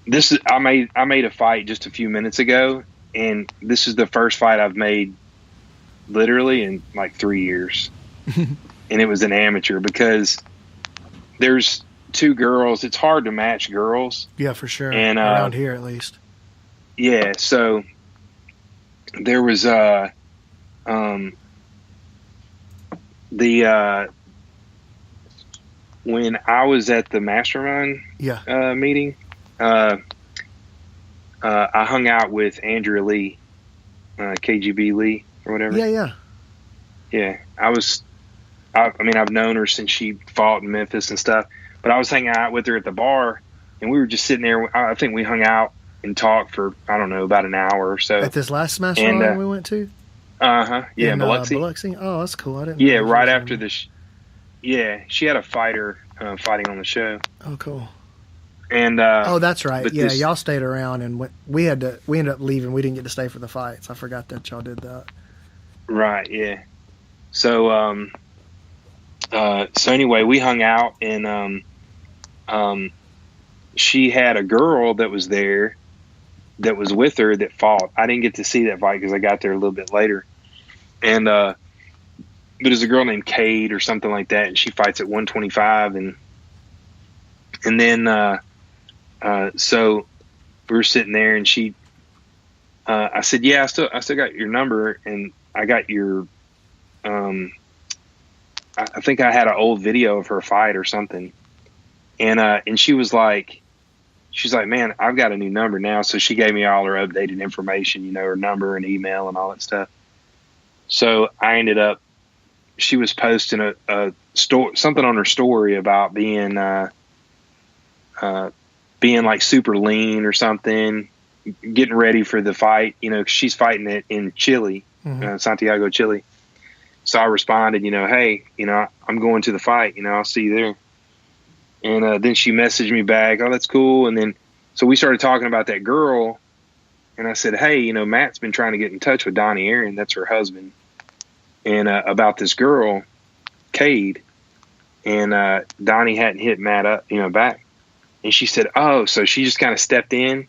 I made a fight just a few minutes ago, and this is the first fight I've made literally in like 3 years. And it was an amateur because there's two girls. It's hard to match girls. Yeah, for sure. And around here, at least. Yeah. So there was when I was at the Mastermind meeting, I hung out with Andrea Lee, KGB Lee or whatever. Yeah. I've known her since she fought in Memphis and stuff, but I was hanging out with her at the bar, and we were just sitting there. I think we hung out and talked for, I don't know, about an hour or so. At this last Mastermind we went to? Yeah, in Biloxi. Biloxi? Oh, that's cool. I didn't know right after Yeah, she had a fighter fighting on the show. Oh, cool. And oh, that's right. but Yeah, y'all stayed around, and we ended up leaving. We didn't get to stay for the fights. I forgot that y'all did that. Right. Yeah. So so anyway, we hung out, and she had a girl that was there that was with her that fought. I didn't get to see that fight because I got there a little bit later. And but there's a girl named Cade or something like that, and she fights at 125, and then so we were sitting there, and she I said, yeah, I still got your number, and I got your I think I had an old video of her fight or something, and she was like, she's like, man, I've got a new number now. So she gave me all her updated information, you know, her number and email and all that stuff. So I ended up, she was posting a something on her story about being like super lean or something, getting ready for the fight, you know, 'cause she's fighting it in Chile, Santiago, Chile. So I responded, you know, hey, you know, I'm going to the fight, you know, I'll see you there. And then she messaged me back, oh, that's cool. And then so we started talking about that girl, and I said, hey, you know, Matt's been trying to get in touch with Donnie Aaron, that's her husband, and about this girl, Cade. And Donnie hadn't hit Matt up, you know, back. And she said, oh, so she just kind of stepped in.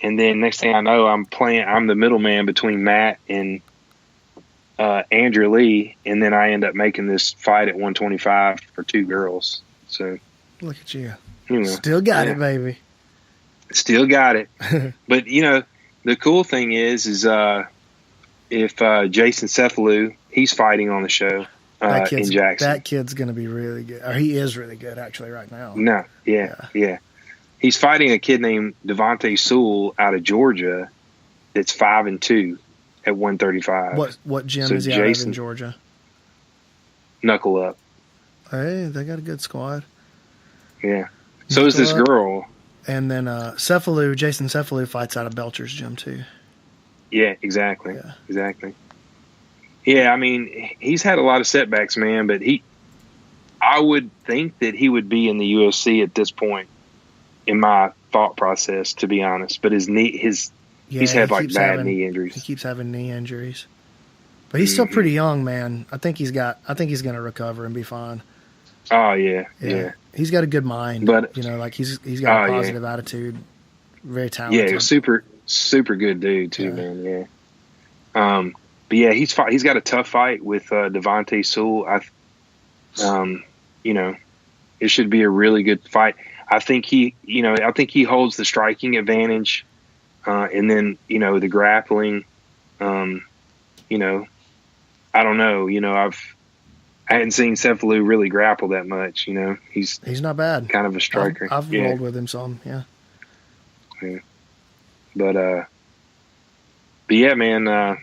And then next thing I know, I'm the middleman between Matt and Andrew Lee. And then I end up making this fight at 125 for two girls. So look at you. You know, still got it, baby. Still got it. But, you know, the cool thing is if Jason Cephalou, he's fighting on the show in Jackson. That kid's going to be really good. Or he is really good, actually, right now. No, yeah. He's fighting a kid named Devontae Sewell out of Georgia that's 5-2 at 135. What gym is he out of in Georgia? Knuckle Up. Hey, they got a good squad. Yeah. So is this girl. And then Jason Cephalou fights out of Belcher's gym too. Yeah, exactly. Yeah. Exactly. Yeah, I mean, he's had a lot of setbacks, man, but I would think that he would be in the UFC at this point in my thought process, to be honest. But his knee, he's had like bad knee injuries. He keeps having knee injuries. But he's still pretty young, man. I think he's going to recover and be fine. Oh, yeah. He's got a good mind, but you know, like he's got a positive attitude, very talented. Yeah, super good dude too, man. Yeah. But yeah, he's got a tough fight with Devontae Sewell. You know, it should be a really good fight. I think he holds the striking advantage, and then you know the grappling. You know, I don't know. You know, I hadn't seen Cephalou really grapple that much. You know, he's not bad. Kind of a striker. I've rolled with him some, yeah. But yeah, man.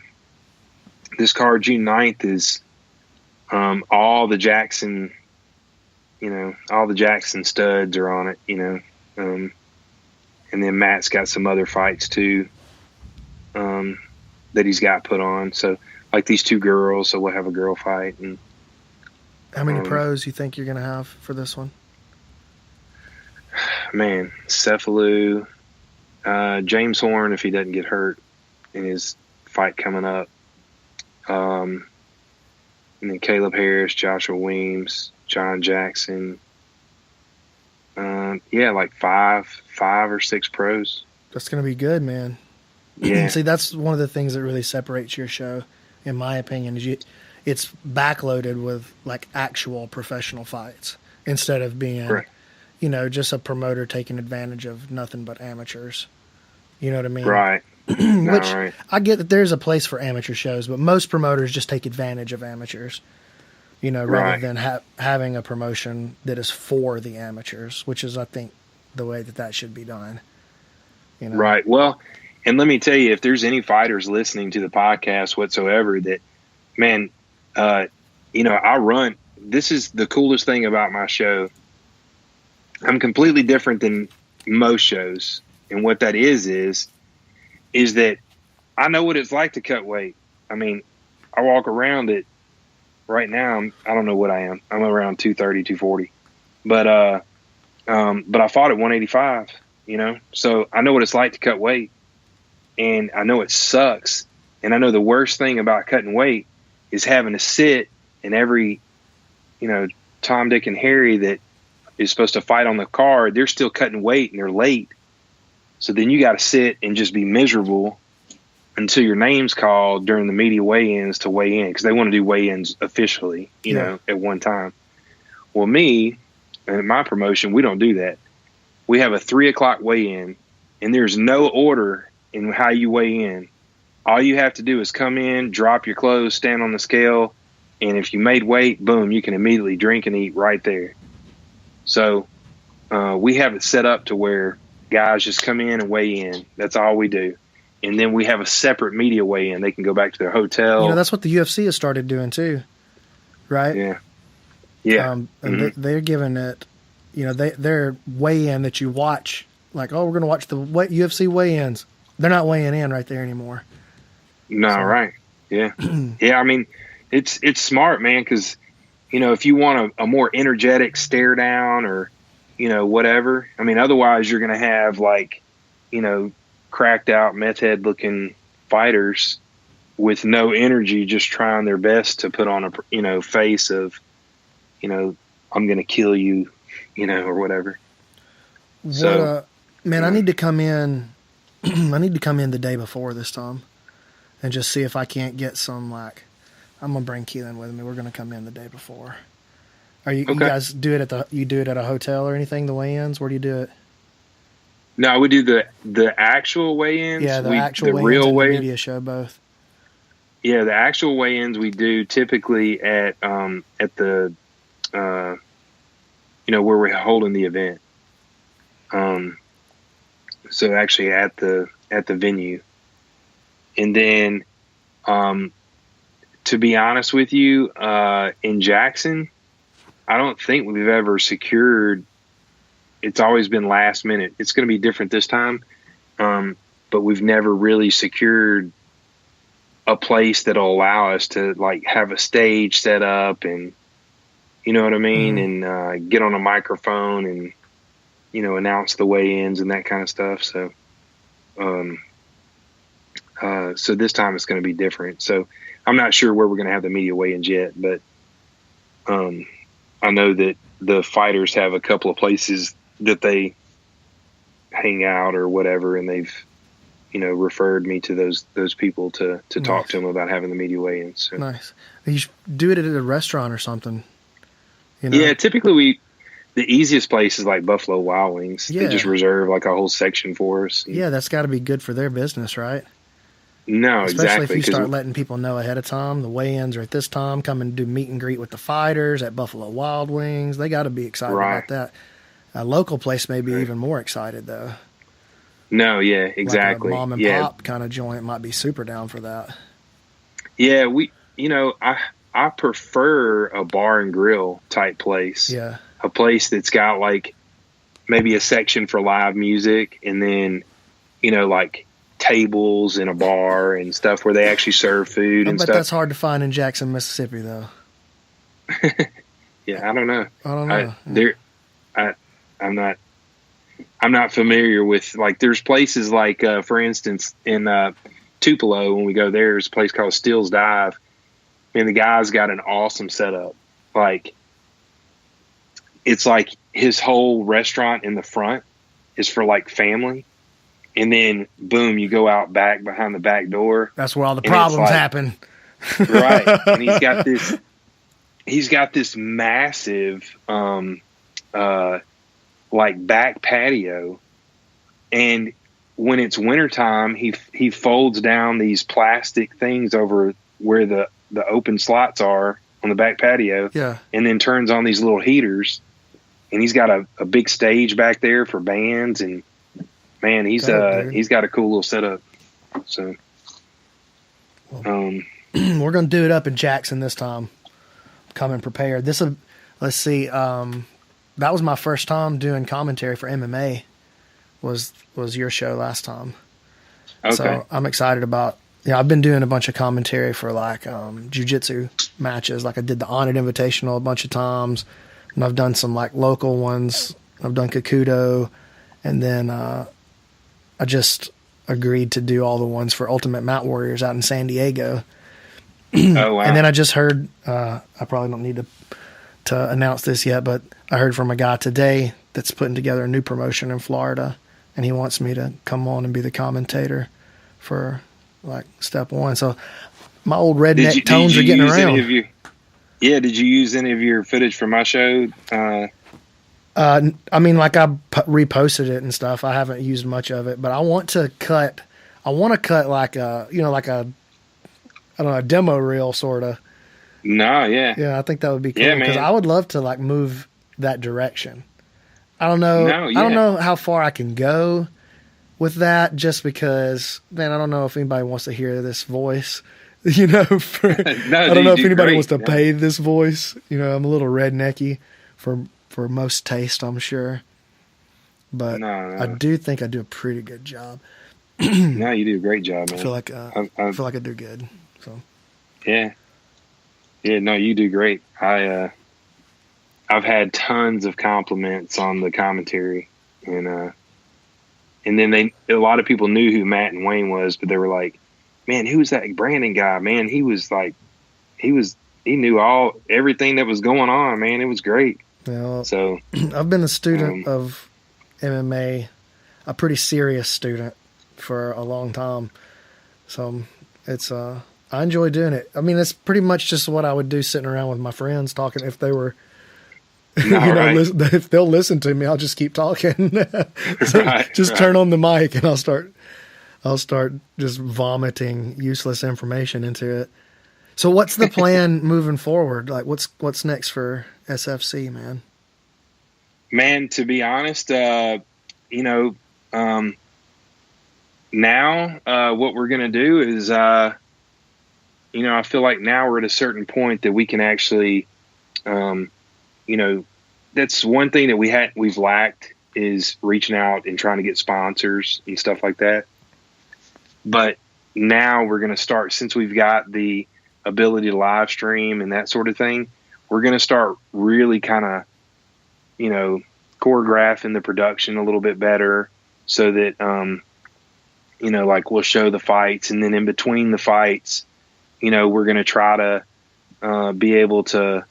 This card June 9th is all the Jackson. You know, all the Jackson studs are on it. You know, and then Matt's got some other fights too that he's got put on. So like these two girls, so we'll have a girl fight. And how many pros you think you're going to have for this one? Man, Cephalou, James Horn, if he doesn't get hurt in his fight coming up. And then Caleb Harris, Joshua Weems, John Jackson. Yeah, like five or six pros. That's going to be good, man. Yeah. See, that's one of the things that really separates your show, in my opinion, is it's backloaded with like actual professional fights instead of being, right. You know, just a promoter taking advantage of nothing but amateurs. You know what I mean? Right. Which right. I get that there's a place for amateur shows, but most promoters just take advantage of amateurs. You know, rather than having a promotion that is for the amateurs, which is, I think, the way that should be done. You know? Right. Well, and let me tell you, if there's any fighters listening to the podcast whatsoever that, man, you know, this is the coolest thing about my show. I'm completely different than most shows. And what that is that I know what it's like to cut weight. I mean, I walk around at right now, I don't know what I am. I'm around 230, 240. But I fought at 185, so I know what it's like to cut weight, and I know it sucks. And I know the worst thing about cutting weight is having to sit, and every, Tom, Dick, and Harry that is supposed to fight on the card, they're still cutting weight and they're late. So then you got to sit and just be miserable until your name's called during the media weigh-ins to weigh in, because they want to do weigh-ins officially, at one time. Well, me and my promotion, we don't do that. We have a 3:00 weigh-in, and there's no order in how you weigh in. All you have to do is come in, drop your clothes, stand on the scale, and if you made weight, boom, you can immediately drink and eat right there. So we have it set up to where guys just come in and weigh in. That's all we do. And then we have a separate media weigh-in. They can go back to their hotel. That's what the UFC has started doing too, right? Yeah. Yeah. And they're giving it, their weigh-in that you watch, like, oh, we're going to watch the UFC weigh-ins. They're not weighing in right there anymore. No, right. Yeah. Yeah, I mean, it's smart, man, because, if you want a more energetic stare down or, whatever, I mean, otherwise you're going to have, like, cracked out meth head looking fighters with no energy, just trying their best to put on a, face of, I'm going to kill you, or whatever. So, man, I need to come in. I need to come in the day before this time and just see if I can't get some, like, I'm going to bring Keelan with me. We're going to come in the day before. Are you, okay. You guys do it at a hotel or anything, the weigh-ins? Where do you do it? No, we do the actual weigh-ins. Yeah, the actual weigh-ins real and weigh-ins. The media show both. Yeah, the actual weigh-ins we do typically at the where we're holding the event. So actually at the venue. And then to be honest with you, in Jackson, I don't think we've ever secured. It's always been last minute. It's going to be different this time. But we've never really secured a place that'll allow us to, like, have a stage set up and, you know what I mean? Mm-hmm. And get on a microphone and, announce the weigh-ins and that kind of stuff. So, so this time it's going to be different. So I'm not sure where we're going to have the media weigh-ins yet, but I know that the fighters have a couple of places that they hang out or whatever, and they've, referred me to those people to nice. Talk to them about having the media weigh-ins. So. Nice. You should do it at a restaurant or something. Yeah, typically the easiest place is like Buffalo Wild Wings. Yeah. They just reserve like a whole section for us. Yeah, that's got to be good for their business, right? No, especially exactly. If you start letting people know ahead of time, the weigh-ins are at this time, come and do meet and greet with the fighters at Buffalo Wild Wings. They got to be excited about that. A local place may be even more excited, though. No, yeah, exactly. Like a mom and pop kind of joint might be super down for that. Yeah, I prefer a bar and grill type place. Yeah. A place that's got like maybe a section for live music and then, like tables in a bar and stuff where they actually serve food and but stuff. That's hard to find in Jackson, Mississippi, though. Yeah, I don't know. I'm not familiar with, like, there's places like, for instance, in Tupelo, when we go there, there's a place called Steele's Dive, and the guy's got an awesome setup. Like, it's like his whole restaurant in the front is for, like, family, and then, boom, you go out back behind the back door. That's where all the problems happen. Right, and he's got this massive like back patio, and when it's wintertime, he folds down these plastic things over where the open slots are on the back patio, and then turns on these little heaters, and he's got a big stage back there for bands, and man, he's got a cool little setup. So we're gonna do it up in Jackson this time. Coming prepared. Let's see. That was my first time doing commentary for MMA. Was your show last time? Okay. So I'm excited about. I've been doing a bunch of commentary for like jiu-jitsu matches. Like I did the Onnit Invitational a bunch of times, and I've done some like local ones. I've done Kakuto, and then I just agreed to do all the ones for Ultimate Mat Warriors out in San Diego. Oh wow! And then I just heard, I probably don't need to announce this yet, but I heard from a guy today that's putting together a new promotion in Florida, and he wants me to come on and be the commentator for like step one. So my old redneck tones are getting around. Did you use any of your footage from my show? I mean, like I reposted it and stuff. I haven't used much of it, but I want to cut like a, I don't know, a demo reel sort of. No, yeah. Yeah, I think that would be cool because I would love to like move that direction. I don't know. I don't know how far I can go with that just because, man, I don't know if anybody wants to hear this voice, I don't know if anybody wants to pay this voice. I'm a little rednecky for most taste, I'm sure. But I do think I do a pretty good job. No, you do a great job, man. I feel like I do good. So. Yeah. Yeah, no, you do great. I've had tons of compliments on the commentary, and then a lot of people knew who Matt and Wayne was, but they were like, "Man, who's that Brandon guy? Man, he knew everything that was going on. Man, it was great." Well, so I've been a student of MMA, a pretty serious student for a long time. So it's I enjoy doing it. I mean, it's pretty much just what I would do sitting around with my friends talking if they were, if they'll listen to me, I'll just keep talking. Turn on the mic and I'll start just vomiting useless information into it. So what's the plan moving forward? Like what's next for SFC, man? Man, to be honest, now what we're going to do is, I feel like now we're at a certain point that we can actually, that's one thing that we've lacked is reaching out and trying to get sponsors and stuff like that. But now we're going to start, since we've got the ability to live stream and that sort of thing, we're going to start really kind of, choreographing the production a little bit better so that, like we'll show the fights, and then in between the fights, we're going to try to be able to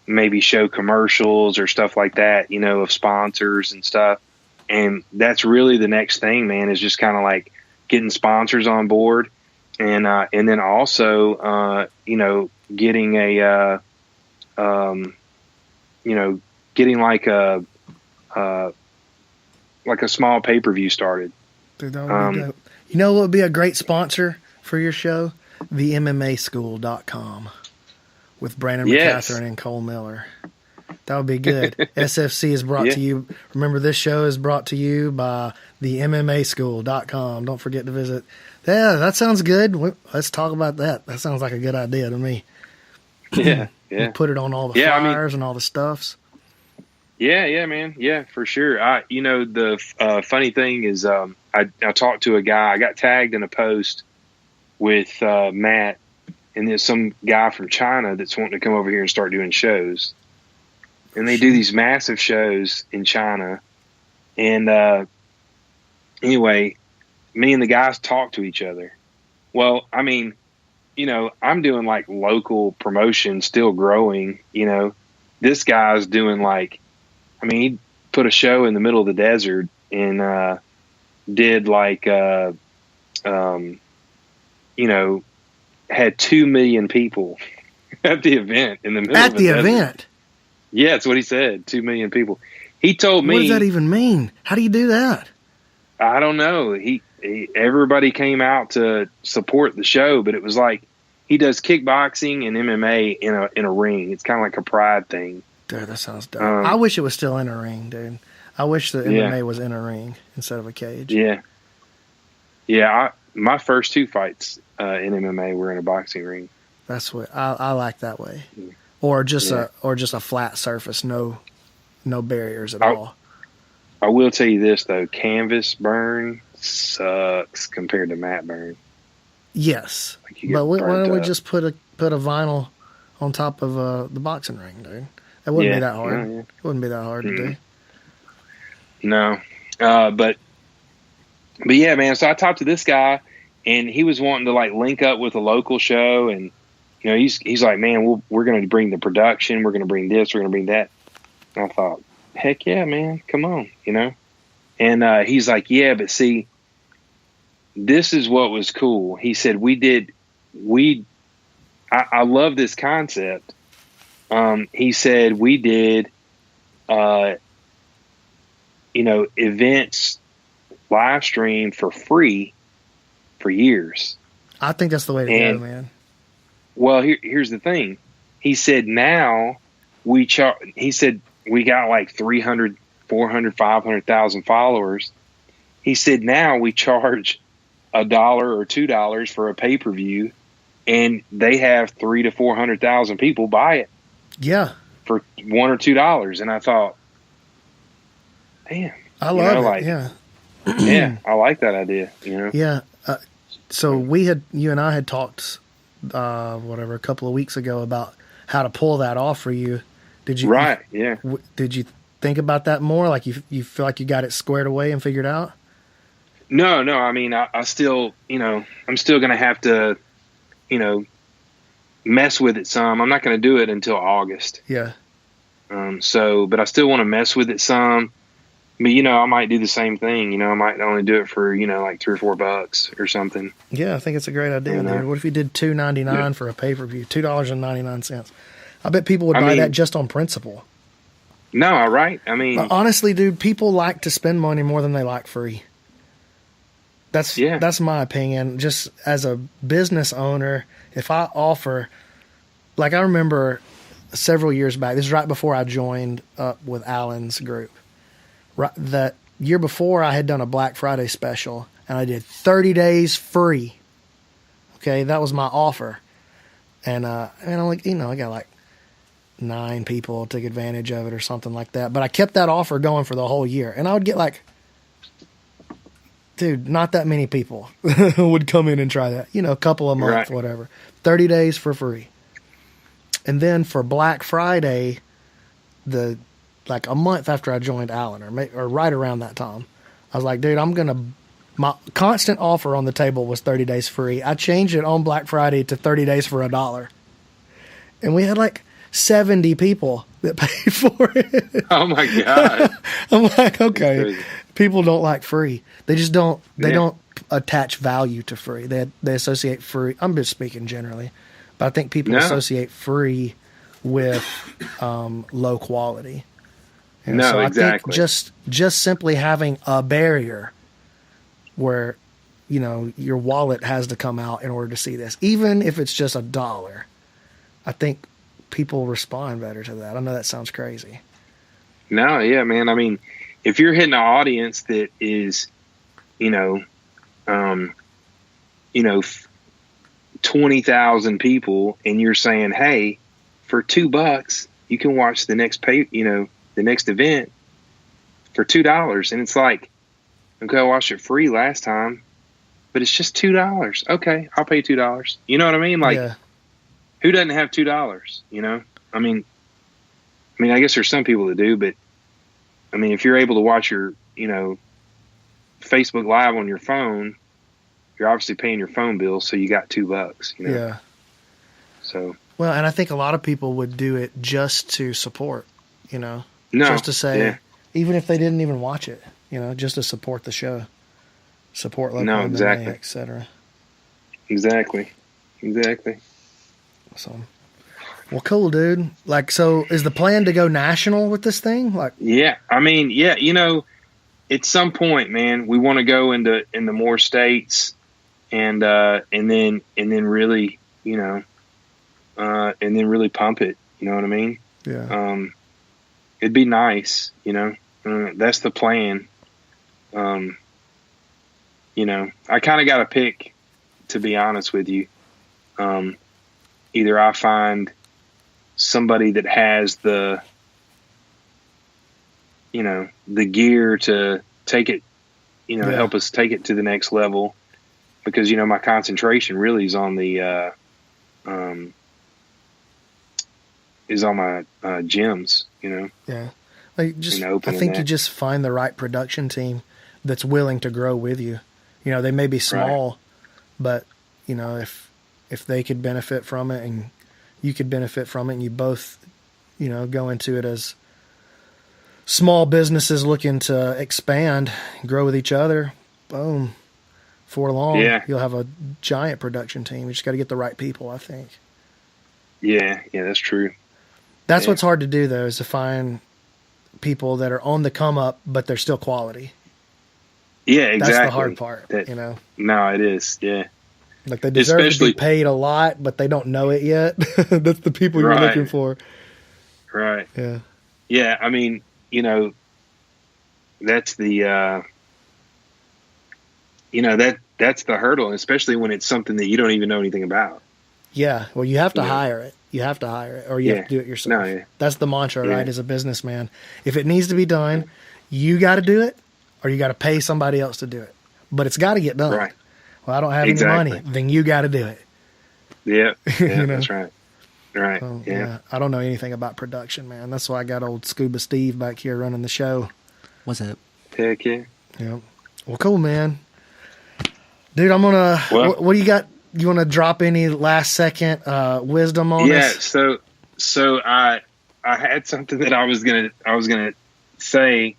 maybe show commercials or stuff like that, of sponsors and stuff. And that's really the next thing, man, is just kind of like getting sponsors on board. And then also, getting getting like a small pay-per-view started. Dude, that would be dope. What would be a great sponsor for your show? TheMMAschool.com with Brandon McCatherine and Cole Miller. That would be good. SFC is brought to you. Remember, this show is brought to you by TheMMAschool.com. Don't forget to visit. Yeah, that sounds good. Let's talk about that. That sounds like a good idea to me. Yeah, yeah. We'll put it on all the flyers and all the stuffs. Yeah, man. Yeah, for sure. The funny thing is, I talked to a guy. I got tagged in a post with Matt, and there's some guy from China that's wanting to come over here and start doing shows. And they do these massive shows in China. And anyway, me and the guys talk to each other. Well, I mean, I'm doing like local promotion, still growing. This guy's doing he put a show in the middle of the desert and did had 2 million people at the event in the middle of the desert. At the event? Yeah, that's what he said, 2 million people. He told me... What does that even mean? How do you do that? I don't know. Everybody came out to support the show, but it was like he does kickboxing and MMA in a ring. It's kind of like a pride thing. Dude, that sounds dope. I wish it was still in a ring, dude. I wish the MMA was in a ring instead of a cage. Yeah. Yeah, my first 2 fights in MMA were in a boxing ring. That's what I like that way. Yeah. Or just a flat surface, no barriers at all. I will tell you this though, canvas burn sucks compared to mat burn. Yes, but why don't we just put a vinyl on top of the boxing ring, dude. It wouldn't be that hard. Yeah. It wouldn't be that hard to do. No. But yeah, man. So I talked to this guy, and he was wanting to like link up with a local show, and you know, he's like, man, we're going to bring the production, we're going to bring this, we're going to bring that. And I thought, heck yeah, man, come on, you know. And he's like, yeah, but see, this is what was cool. He said, I love this concept. He said we did, events live stream for free for years. I think that's the way to go, man. Well, here's the thing. He said now he said we got like 300, 400, 500,000 followers. He said now we charge $1 or $2 for a pay-per-view, and they have 300,000 to 400,000 people buy it. Yeah. For $1 or $2. And I thought, damn. I love it. Yeah. Yeah. I like that idea, you know? Yeah. So you and I had talked, a couple of weeks ago about how to pull that off for you. Did you? Right. Yeah. Did you think about that more? Like you feel like you got it squared away and figured out? No. I mean, I still, I'm still going to have to, mess with it some. I'm not going to do it until August. Yeah. But I still want to mess with it some. But, I might do the same thing. I might only do it for, like $3 or $4 or something. Yeah, I think it's a great idea, dude. What if you did $2.99 for a pay-per-view? $2.99. I bet people would buy that just on principle. No, right? I mean, but honestly, dude, people like to spend money more than they like free. That's my opinion. Just as a business owner, if I offer, like I remember several years back, this is right before I joined up with Alan's group. Right, that year before, I had done a Black Friday special, and I did 30 days free. Okay, that was my offer. And I'm like, I got like 9 people took advantage of it or something like that. But I kept that offer going for the whole year. And I would get like, dude, not that many people would come in and try that. A couple a month, whatever. 30 days for free. And then for Black Friday, like a month after I joined Alan, or right around that time, I was like, dude, my constant offer on the table was 30 days free. I changed it on Black Friday to 30 days for $1. And we had like 70 people that paid for it. Oh my God. I'm like, okay, people don't like free. They just don't, they don't attach value to free. They associate free. I'm just speaking generally, but I think people associate free with low quality. So exactly. I think just simply having a barrier where, your wallet has to come out in order to see this, even if it's just $1, I think people respond better to that. I know that sounds crazy. No, yeah, man. I mean, if you're hitting an audience that is, 20,000 people, and you're saying, hey, for $2, you can watch the next the next event for $2. And it's like, okay, I watched it free last time, but it's just $2. Okay, I'll pay $2. You know what I mean? Like, who doesn't have $2? I mean, I guess there's some people that do, but I mean, if you're able to watch your, Facebook Live on your phone, you're obviously paying your phone bill, so you got $2. Yeah. So. Well, and I think a lot of people would do it just to support, No, just to say, even if they didn't even watch it, just to support the show, support local MMA, et cetera. Exactly. So, well, cool, dude. Like, so is the plan to go national with this thing? Like, yeah, I mean, at some point, man, we want to go into more states, and then really, and then really pump it. You know what I mean? Yeah. It'd be nice, that's the plan. I kind of got to pick, to be honest with you. Either I find somebody that has the gear to take it, help us take it to the next level, because, my concentration really is on the, gyms, you know. Yeah. Like just, And I opening think you that. just find the right production team that's willing to grow with you. You know, they may be small, but you know, if they could benefit from it and you could benefit from it, and you both, you know, go into it as small businesses looking to expand, grow with each other, boom. Before long, Yeah. you'll have a giant production team. You just got to get the right people, I think. Yeah, that's true. That's Yeah. what's hard to do, though, is to find people that are on the come up, but they're still quality. Yeah, exactly. That's the hard part, That- you know. No, it is. Yeah. Like they deserve to Especially- be paid a lot, but they don't know it yet. That's the people you're Right. looking for. Right. Yeah. Yeah, I mean, you know, that's the that's the hurdle, especially when it's something that you don't even know anything about. Yeah. Well, you have to Yeah. hire it. You have to hire it, or you Yeah. have to do it yourself. No, yeah. That's the mantra, Yeah. right? As a businessman, if it needs to be done, you got to do it, or you got to pay somebody else to do it. But it's got to get done. Right. Well, I don't have Exactly. any money. Then you got to do it. Yeah. You Yeah, know? that's right. Right. So, yeah. I don't know anything about production, man. That's why I got old Scuba Steve back here running the show. What's up? Heck yeah. Yeah. Well, cool, man. Dude, I'm gonna. Well- what do you got? You want to drop any last second wisdom on Yeah, us? so I had something that I was gonna say,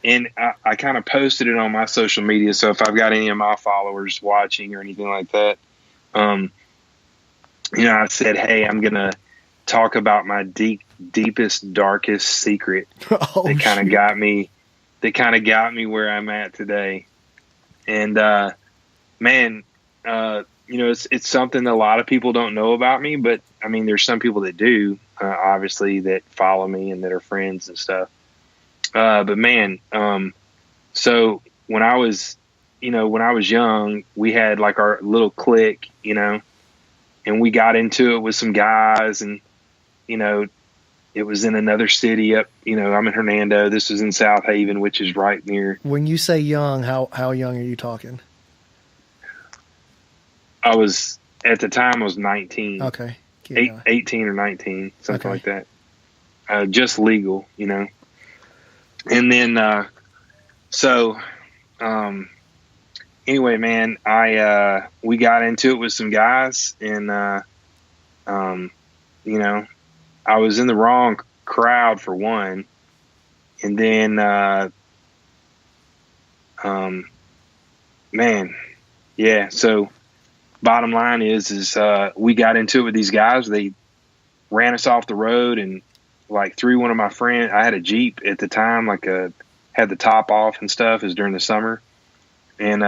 and I kind of posted it on my social media. So if I've got any of my followers watching or anything like that, you know, I said, hey, I'm gonna talk about my deepest, darkest secret Oh, that kind shoot. of got me where I'm at today. And man, you know, it's something that a lot of people don't know about me, but I mean, there's some people that do, obviously, that follow me and that are friends and stuff. But man, so when I was young, we had like our little clique, you know, and we got into it with some guys, and you know, it was in another city up, you know, I'm in Hernando. This was in South Haven, which is right near. When you say young, how young are you talking? I was at the time I was 19. Okay. Keep going. 18 or 19, something Okay. like that. Just legal, you know. And then, anyway, man, we got into it with some guys, and, you know, I was in the wrong crowd for one. And then, man, yeah. So bottom line is we got into it with these guys. They ran us off the road and like threw one of my friends. I had a Jeep at the time, had the top off and stuff. It was during the summer. And,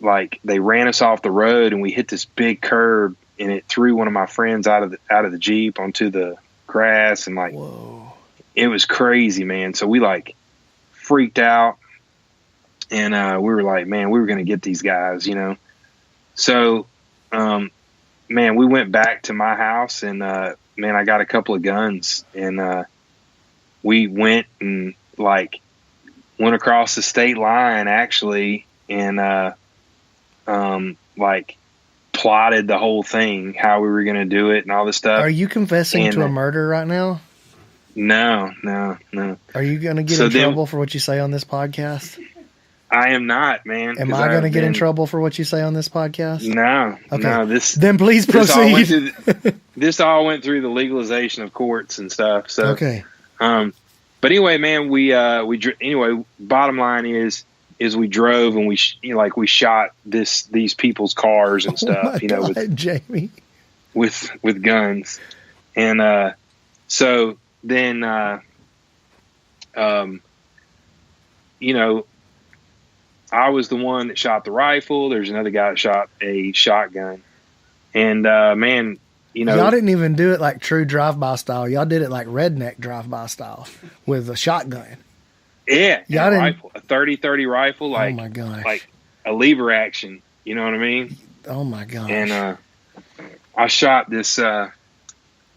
like they ran us off the road and we hit this big curb and it threw one of my friends out of the Jeep onto the grass. And like, Whoa. it was crazy, man. So we like freaked out, and we were like, man, we were going to get these guys, you know? So, man, we went back to my house, and, man, I got a couple of guns, and, we went and like went across the state line actually. And, like plotted the whole thing, how we were going to do it and all this stuff. Are you confessing And, to a murder right now? No. Are you going to get So in then- trouble for what you say on this podcast? I am not, man. Am 'cause I going to I've get in been- trouble for what you say on this podcast? No, Okay. no. This Then please this all, went proceed. through, this all went through the legalization of courts and stuff. So, Okay. but anyway, man, anyway. Bottom line is we drove and we shot these people's cars and Oh stuff, my you know, God, Jamie. with guns, and so then you know, I was the one that shot the rifle. There's another guy that shot a shotgun, and man, you know, Y'all didn't even do it like true drive-by style. Y'all did it like redneck drive-by style with a shotgun. yeah, Y'all and a didn't- rifle, a 30-30 rifle, like Oh my gosh. like a lever action. You know what I mean? Oh my gosh. And I shot this. I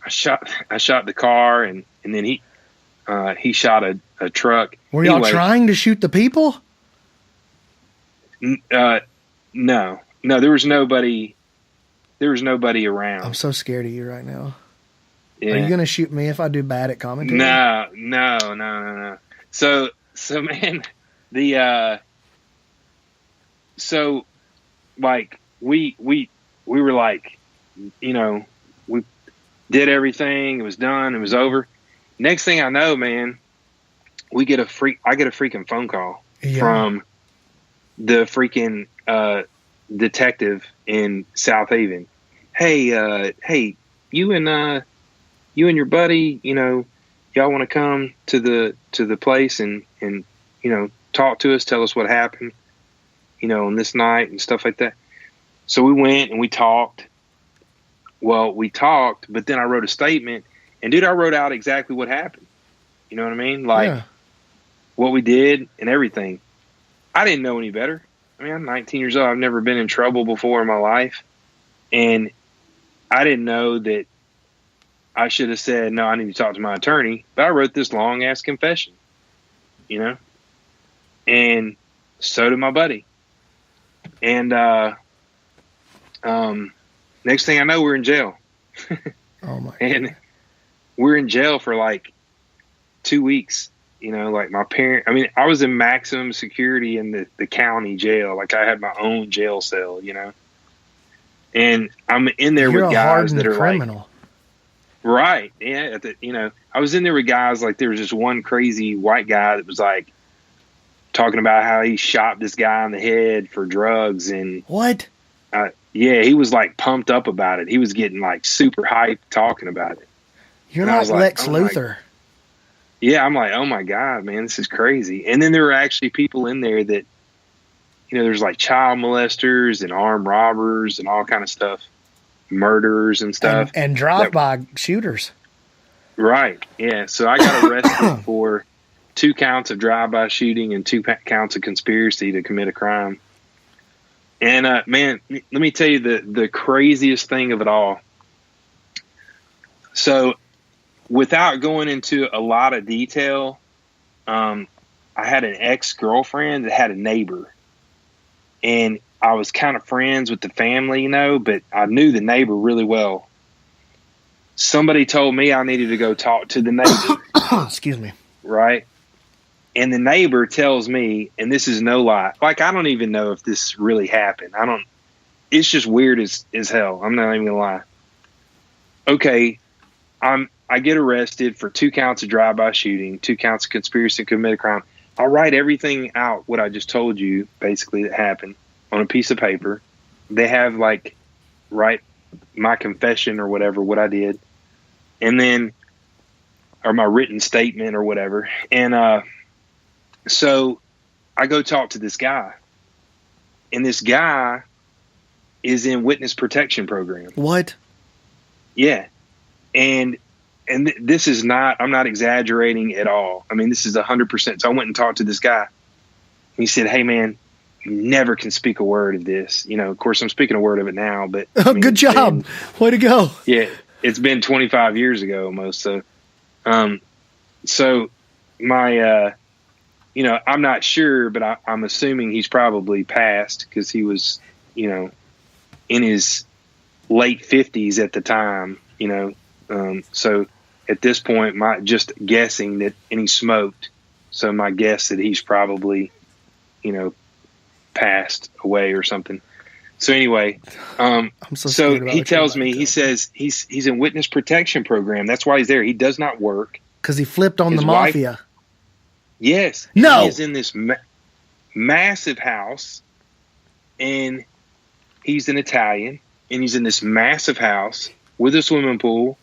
shot the car, and then he shot a truck. Were y'all Anyway, trying to shoot the people? No, there was nobody. There was nobody around. I'm so scared of you right now. Yeah. Are you gonna shoot me if I do bad at commentary? No. So man, so like we were like, you know, we did everything. It was done. It was over. Next thing I know, man, I get a freaking phone call from the freaking detective in South Haven. Hey, you and your buddy, you know, y'all want to come to the place and you know, talk to us, tell us what happened, you know, on this night and stuff like that. So we went and we talked. Well, we talked, but then I wrote a statement, and dude, I wrote out exactly what happened. You know what I mean? Like what we did and everything. I didn't know any better. I mean, I'm 19 years old. I've never been in trouble before in my life. And I didn't know that I should have said, no, I need to talk to my attorney. But I wrote this long ass confession, you know, and so did my buddy. And next thing I know, we're in jail. Oh my! And we're in jail for like 2 weeks. You know, like my parent. I mean, I was in maximum security in the county jail. Like I had my own jail cell. You know, and I'm in there with guys that are criminal. Like. Right. Yeah. You know, I was in there with guys like there was just one crazy white guy that was like talking about how he shot this guy in the head for drugs and what? Yeah, he was like pumped up about it. He was getting like super hyped talking about it. You're not Lex Luthor. Yeah, I'm like, oh my God, man, this is crazy. And then there were actually people in there that, you know, there's like child molesters and armed robbers and all kind of stuff. Murderers and stuff. And drive-by shooters. Right. Yeah. So I got arrested for 2 counts of drive-by shooting and 2 counts of conspiracy to commit a crime. And, man, let me tell you the craziest thing of it all. So without going into a lot of detail, I had an ex-girlfriend that had a neighbor. And I was kind of friends with the family, you know, but I knew the neighbor really well. Somebody told me I needed to go talk to the neighbor. Excuse me. Right? And the neighbor tells me, and this is no lie, like I don't even know if this really happened. It's just weird as hell. I'm not even gonna lie. Okay, I get arrested for 2 counts of drive-by shooting, 2 counts of conspiracy to commit a crime. I'll write everything out, what I just told you, basically, that happened on a piece of paper. They have like write my confession or whatever, what I did. And then, or my written statement or whatever. And, so I go talk to this guy, and this guy is in witness protection program. What? Yeah. And this is not, I'm not exaggerating at all. I mean, this is 100%. So I went and talked to this guy. He said, hey man, you never can speak a word of this. You know, of course I'm speaking a word of it now, but I mean, good job. Way to go. Yeah. It's been 25 years ago almost. So, so my, you know, I'm not sure, but I'm assuming he's probably passed because he was, you know, in his late 50s at the time, you know. So at this point, just guessing that, and he smoked. So my guess that he's probably, you know, passed away or something. So anyway, so he tells me, he says he's in witness protection program. That's why he's there. He does not work. Because he flipped on the mafia. Yes. No. He is in this massive house, and he's an Italian, and he's in this massive house with a swimming pool,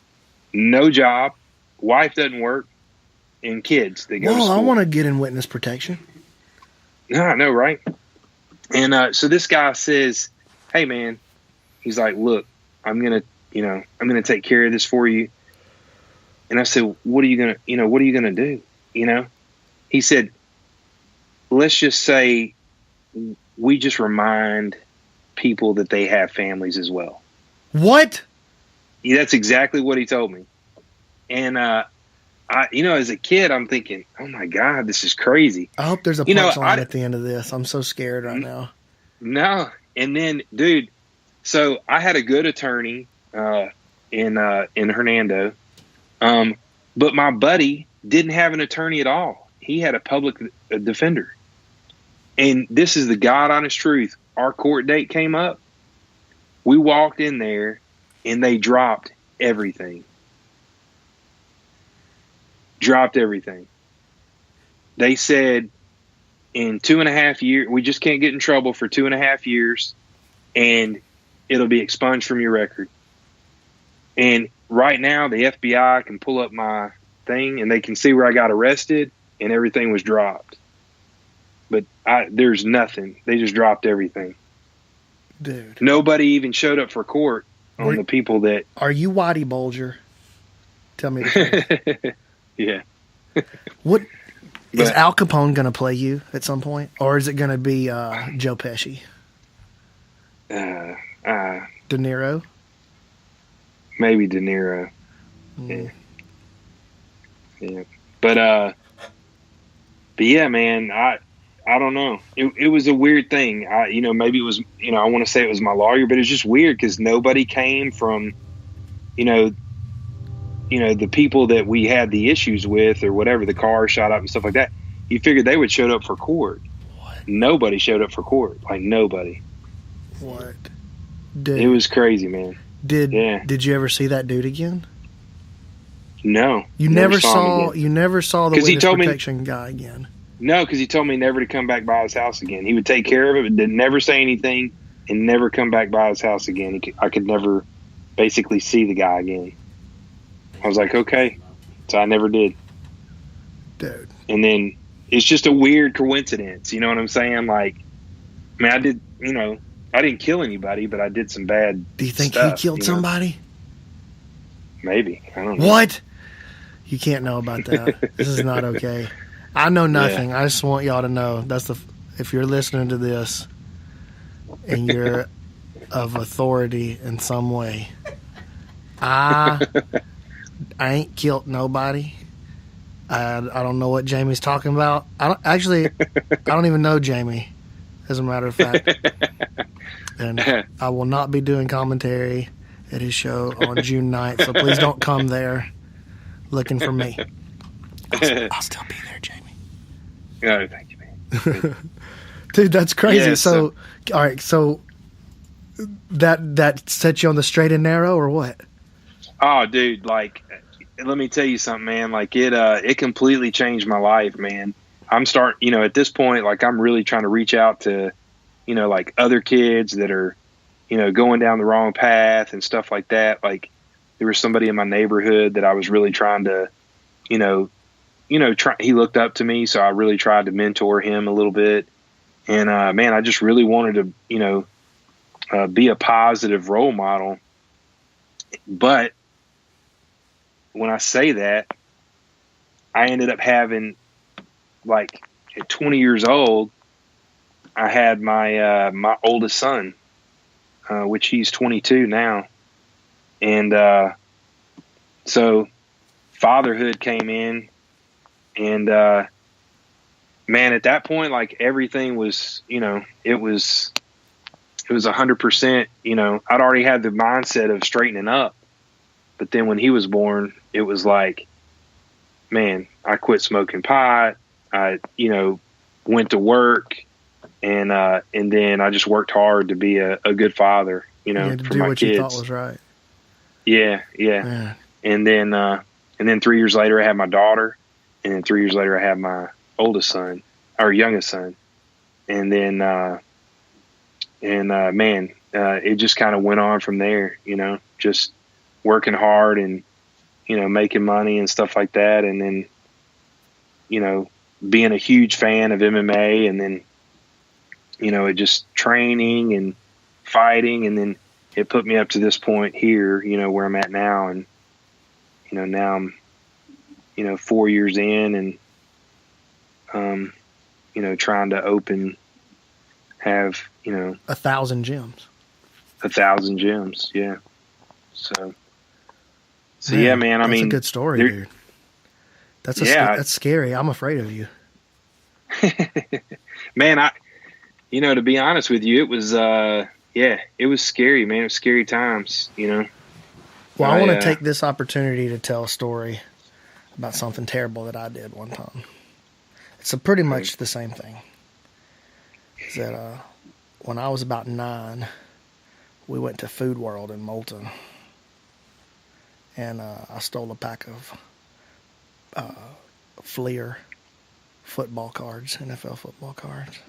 no job, wife doesn't work, and kids that go to school. I want to get in witness protection. No, I know, right? And so this guy says, hey, man, he's like, look, I'm going to take care of this for you. And I said, what are you going to do? You know? He said, let's just say we just remind people that they have families as well. What? Yeah, that's exactly what he told me. And, as a kid, I'm thinking, oh my God, this is crazy. I hope there's a punchline at the end of this. I'm so scared right now. No. And then, dude, so I had a good attorney in Hernando, But my buddy didn't have an attorney at all. He had a public defender. And this is the God honest truth. Our court date came up. We walked in there and they dropped everything. Dropped everything. They said in 2.5 years, we just can't get in trouble for 2.5 years and it'll be expunged from your record. And right now the FBI can pull up my thing and they can see where I got arrested and everything was dropped. But there's nothing. They just dropped everything. Dude. Nobody even showed up for court on the people that... Are you Whitey Bulger? Tell me the truth. Yeah. What is Al Capone going to play you at some point? Or is it going to be Joe Pesci? De Niro? Maybe De Niro. Yeah. But yeah, man, I don't know. It was a weird thing. Maybe it was, I want to say it was my lawyer, but it's just weird because nobody came from, the people that we had the issues with or whatever, the car shot up and stuff like that. You figured they would show up for court. What? Nobody showed up for court. Like nobody. What? It was crazy, man. Did you ever see that dude again? No. You never saw the witness protection guy again. No, because he told me never to come back by his house again. He would take care of it, but never say anything, and never come back by his house again. I could never basically see the guy again. I was like, okay. So I never did. Dude. And then it's just a weird coincidence. You know what I'm saying? Like, I mean, I did, I didn't kill anybody, but I did some bad Do you think stuff, he killed somebody? Maybe. I don't know. What? You can't know about that. This is not okay. I know nothing. Yeah. I just want y'all to know if you're listening to this and you're of authority in some way, I ain't killed nobody. I don't know what Jamie's talking about. I don't even know Jamie, as a matter of fact. And I will not be doing commentary at his show on June 9th, so please don't come there looking for me. I'll still be there, Jamie. Oh, thank you, man. Dude, that's crazy. Yeah, so, all right, so that set you on the straight and narrow, or what? Oh, dude, like, let me tell you something, man. Like, it completely changed my life, man. I'm starting, at this point, like, I'm really trying to reach out to, like, other kids that are, going down the wrong path and stuff like that. Like, there was somebody in my neighborhood that I was really trying to, he looked up to me, so I really tried to mentor him a little bit. And, man, I just really wanted to, be a positive role model. But when I say that, I ended up having, like, at 20 years old, I had my my oldest son, which he's 22 now. And so fatherhood came in. And, man, at that point, like, everything was, it was 100%, I'd already had the mindset of straightening up. But then when he was born, it was like, man, I quit smoking pot. I, went to work and then I just worked hard to be a good father, for my kids. Do what you thought was right. Yeah. Man. And then 3 years later, I had my daughter. And then 3 years later, I had my youngest son. And then, man, it just kind of went on from there, just working hard and, making money and stuff like that. And then, being a huge fan of MMA and then, it just training and fighting. And then it put me up to this point here, where I'm at now. And, now I'm, 4 years in and, trying to have, 1,000 gyms. 1,000 gyms. Yeah. So yeah, man, that's a good story, dude. That's scary. I'm afraid of you. Man, to be honest with you, it was, it was scary, man. It was scary times, Well, I want to yeah. take this opportunity to tell a story about something terrible that I did one time. It's pretty much the same thing. Is that when I was about 9, we went to Food World in Moulton, and I stole a pack of Fleer football cards, NFL football cards.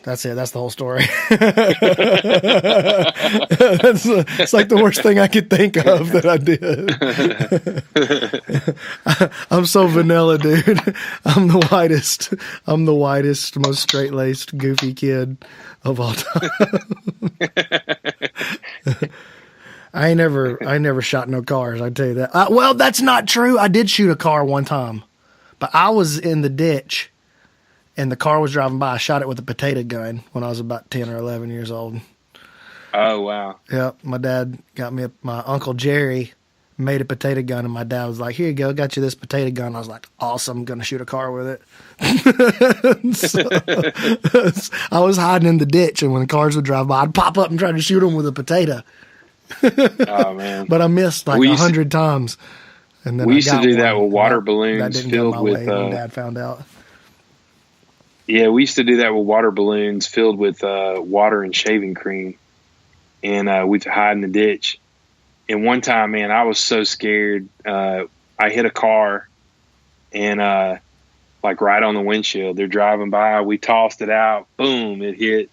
That's it. That's the whole story. It's like the worst thing I could think of that I did. I'm so vanilla, dude. I'm the whitest, most straight-laced, goofy kid of all time. I ain't never shot no cars. I tell you that. Well, that's not true. I did shoot a car one time, but I was in the ditch. And the car was driving by. I shot it with a potato gun when I was about 10 or 11 years old. Oh, wow. Yep. My dad got me, my Uncle Jerry made a potato gun, and my dad was like, here you go, got you this potato gun. I was like, awesome, I'm going to shoot a car with it. So, I was hiding in the ditch, and when the cars would drive by, I'd pop up and try to shoot them with a potato. Oh, man. But I missed like 100 times. And then we used to do that one. with water balloons that didn't filled go my with... way when Dad found out. Yeah, we used to do that with water balloons filled with water and shaving cream. And we'd hide in the ditch. And one time, man, I was so scared. I hit a car and like right on the windshield. They're driving by. We tossed it out. Boom, it hit.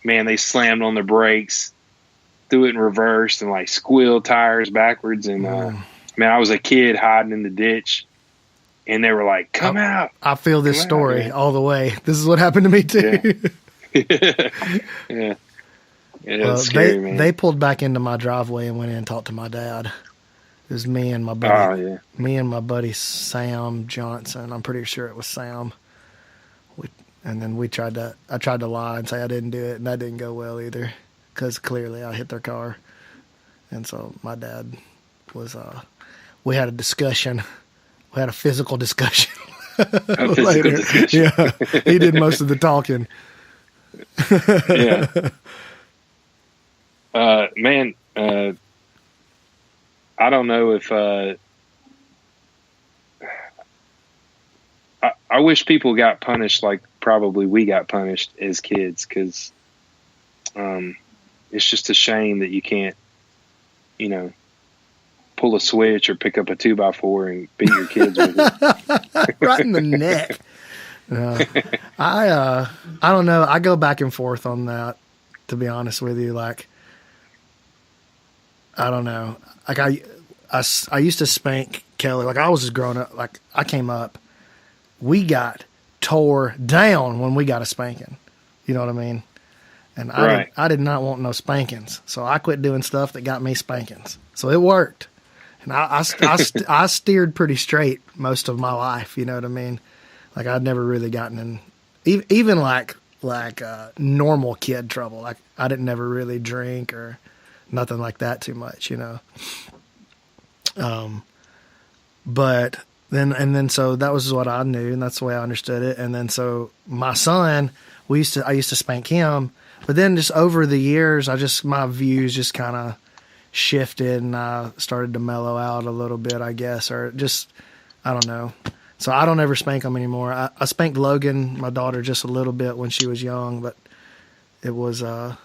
Man, they slammed on the brakes, threw it in reverse, and like squealed tires backwards. And man, I was a kid hiding in the ditch. And they were like, come out. I feel this story all the way. This is what happened to me, too. Yeah. Yeah, scary, man. They pulled back into my driveway and went in and talked to my dad. It was me and my buddy. Oh, yeah. Me and my buddy Sam Johnson. I'm pretty sure it was Sam. And then I tried to lie and say I didn't do it, and that didn't go well either, because clearly I hit their car. And so my dad was, we had a discussion. We had a physical discussion. Later. Yeah, he did most of the talking. Yeah. Man, I don't know if I wish people got punished like probably we got punished as kids, because it's just a shame that you can't, pull a switch or pick up a 2x4 and beat your kids with it. Right in the neck. I don't know. I go back and forth on that, to be honest with you. Like, I don't know. Like I used to spank Kelly. Like I was just growing up. Like I came up, we got tore down when we got a spanking. You know what I mean? And I did not want no spankings, so I quit doing stuff that got me spankings. So it worked. And I steered pretty straight most of my life, you know what I mean? Like I'd never really gotten in, even like normal kid trouble. Like I didn't never really drink or nothing like that too much, But then so that was what I knew, and that's the way I understood it. And then so my son, I used to spank him, but then just over the years, my views just kind of shifted, and I started to mellow out a little bit, I guess, or just, I don't know. So I don't ever spank them anymore. I spanked Logan, my daughter, just a little bit when she was young, but it was, I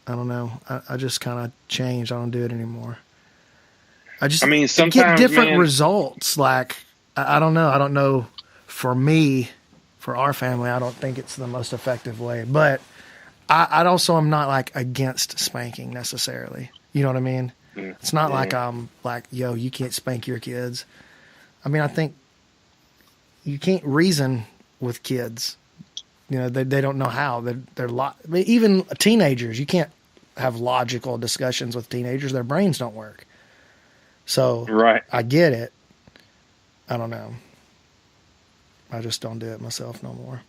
don't know. I just kind of changed. I don't do it anymore. Sometimes I get different results. Like, I don't know. I don't know. For me, for our family, I don't think it's the most effective way, but I also am not like against spanking necessarily. You know what I mean? Yeah. It's not like I'm like, yo, you can't spank your kids. I mean, I think you can't reason with kids. They don't know how. Even teenagers, you can't have logical discussions with teenagers. Their brains don't work. So right. I get it. I don't know. I just don't do it myself no more.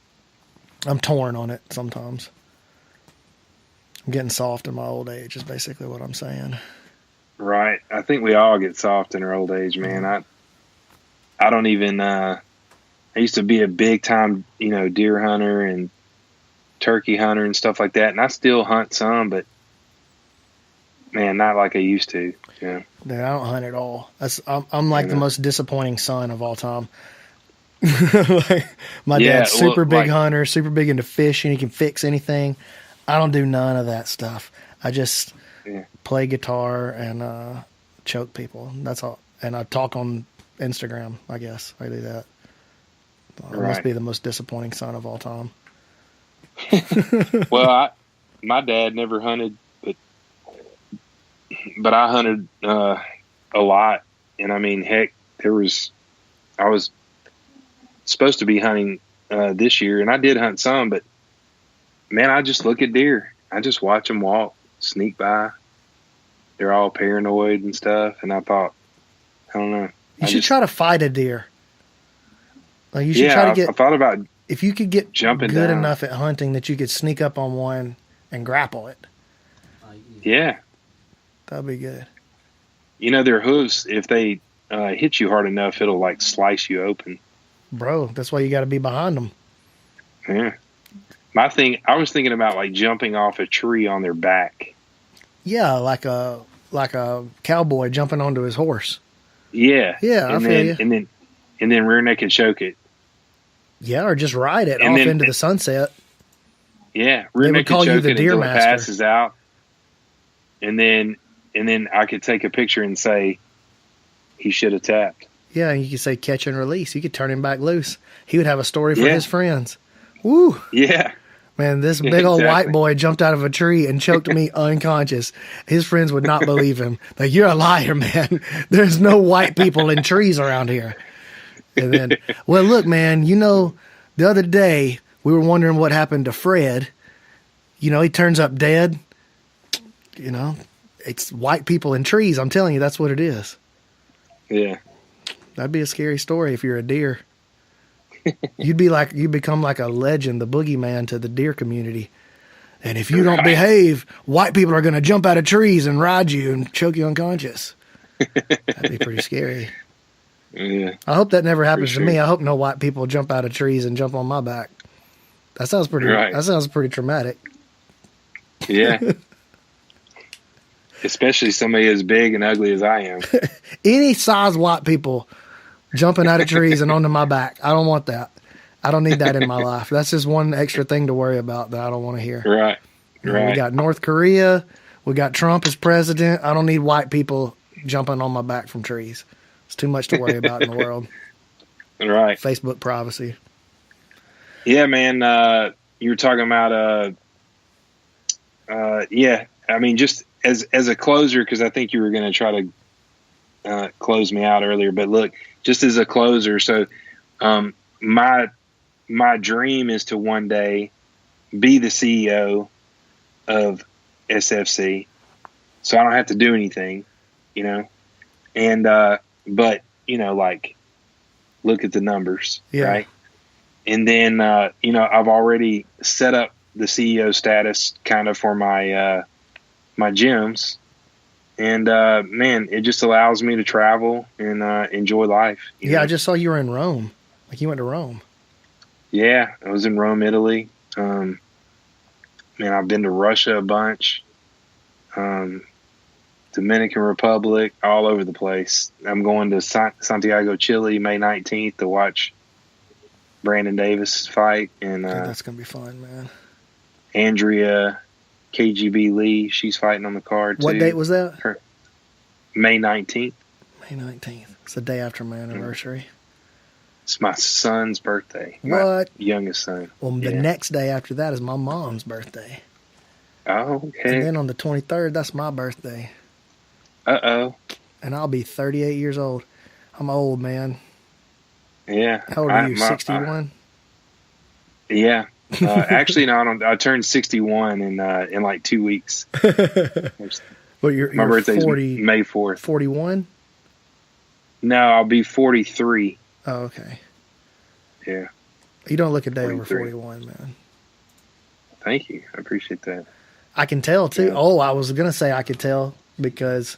I'm torn on it sometimes. I'm getting soft in my old age is basically what I'm saying. Right. I think we all get soft in our old age, man. I don't even, I used to be a big time, deer hunter and turkey hunter and stuff like that. And I still hunt some, but man, not like I used to. Yeah. Dude, I don't hunt at all. I'm like the most disappointing son of all time. My dad's super big hunter, super big into fishing. He can fix anything. I don't do none of that stuff. I just play guitar and choke people. That's all. And I talk on Instagram, I guess. I do that. I must be the most disappointing son of all time. Well, my dad never hunted, but I hunted a lot. And I mean, heck, I was supposed to be hunting this year, and I did hunt some, but man, I just look at deer. I just watch them walk, sneak by. They're all paranoid and stuff, and I thought, I don't know. You should try to fight a deer. Like you should try to get. I thought about if you could get jumping good down enough at hunting that you could sneak up on one and grapple it. Yeah, that'd be good. You know, their hooves, if they hit you hard enough, it'll like slice you open. Bro, that's why you got to be behind them. Yeah. I was thinking about like jumping off a tree on their back. Yeah, like a cowboy jumping onto his horse. Yeah. Yeah, I feel you. And then rear naked choke it. Yeah, or just ride it off into the sunset. Yeah, rear naked choke you the it deer until master. it passes out. And then I could take a picture and say he should have tapped. Yeah, and you could say catch and release. You could turn him back loose. He would have a story for his friends. Woo! Yeah. Man, this big old white boy jumped out of a tree and choked me unconscious. His friends would not believe him. Like, you're a liar, man. There's no white people in trees around here. And then, well, look, man, you know, the other day we were wondering what happened to Fred. You know, he turns up dead. You know, it's white people in trees. I'm telling you, that's what it is. Yeah. That'd be a scary story if you're a deer. You'd become like a legend, the boogeyman to the deer community. And if you don't behave, white people are going to jump out of trees and ride you and choke you unconscious. That'd be pretty scary. Yeah. I hope that never happens to me. I hope no white people jump out of trees and jump on my back. That sounds pretty. Right. That sounds pretty traumatic. Yeah. Especially somebody as big and ugly as I am. Any size white people jumping out of trees and onto my back. I don't want that. I don't need that in my life. That's just one extra thing to worry about that I don't want to hear. Right. You know, we got North Korea. We got Trump as president. I don't need white people jumping on my back from trees. It's too much to worry about in the world. Right. Facebook privacy. Yeah, man. You were talking about, yeah, I mean, just as a closer, because I think you were going to try to close me out earlier, but look, just as a closer. So, my dream is to one day be the CEO of SFC. So I don't have to do anything, you know, and, but you know, like look at the numbers, right? And then, you know, I've already set up the CEO status kind of for my, my gyms. And, man, it just allows me to travel and enjoy life. Yeah, know? I just saw you were in Rome. Like you went to Rome. Yeah, I was in Rome, Italy. Man, I've been to Russia a bunch. Dominican Republic, all over the place. I'm going to Santiago, Chile, May 19th to watch Brandon Davis fight. And that's going to be fun, man. Andrea KGB Lee, she's fighting on the card, What too. date was that? May 19th. May 19th. It's the day after my anniversary. It's my son's birthday. What? My youngest son. Well, the next day after that is my mom's birthday. Oh, okay. And then on the 23rd, that's my birthday. Uh-oh. And I'll be 38 years old. I'm old, man. Yeah. How old are you, 61? Yeah. Actually, no, I turned 61 in like 2 weeks. Well, you're my birthday's 40, May 4th. 41? No, I'll be 43. Oh, okay. Yeah. You don't look a day 43. over 41, man. Thank you. I appreciate that. I can tell, too. Yeah. Oh, I was going to say I could tell because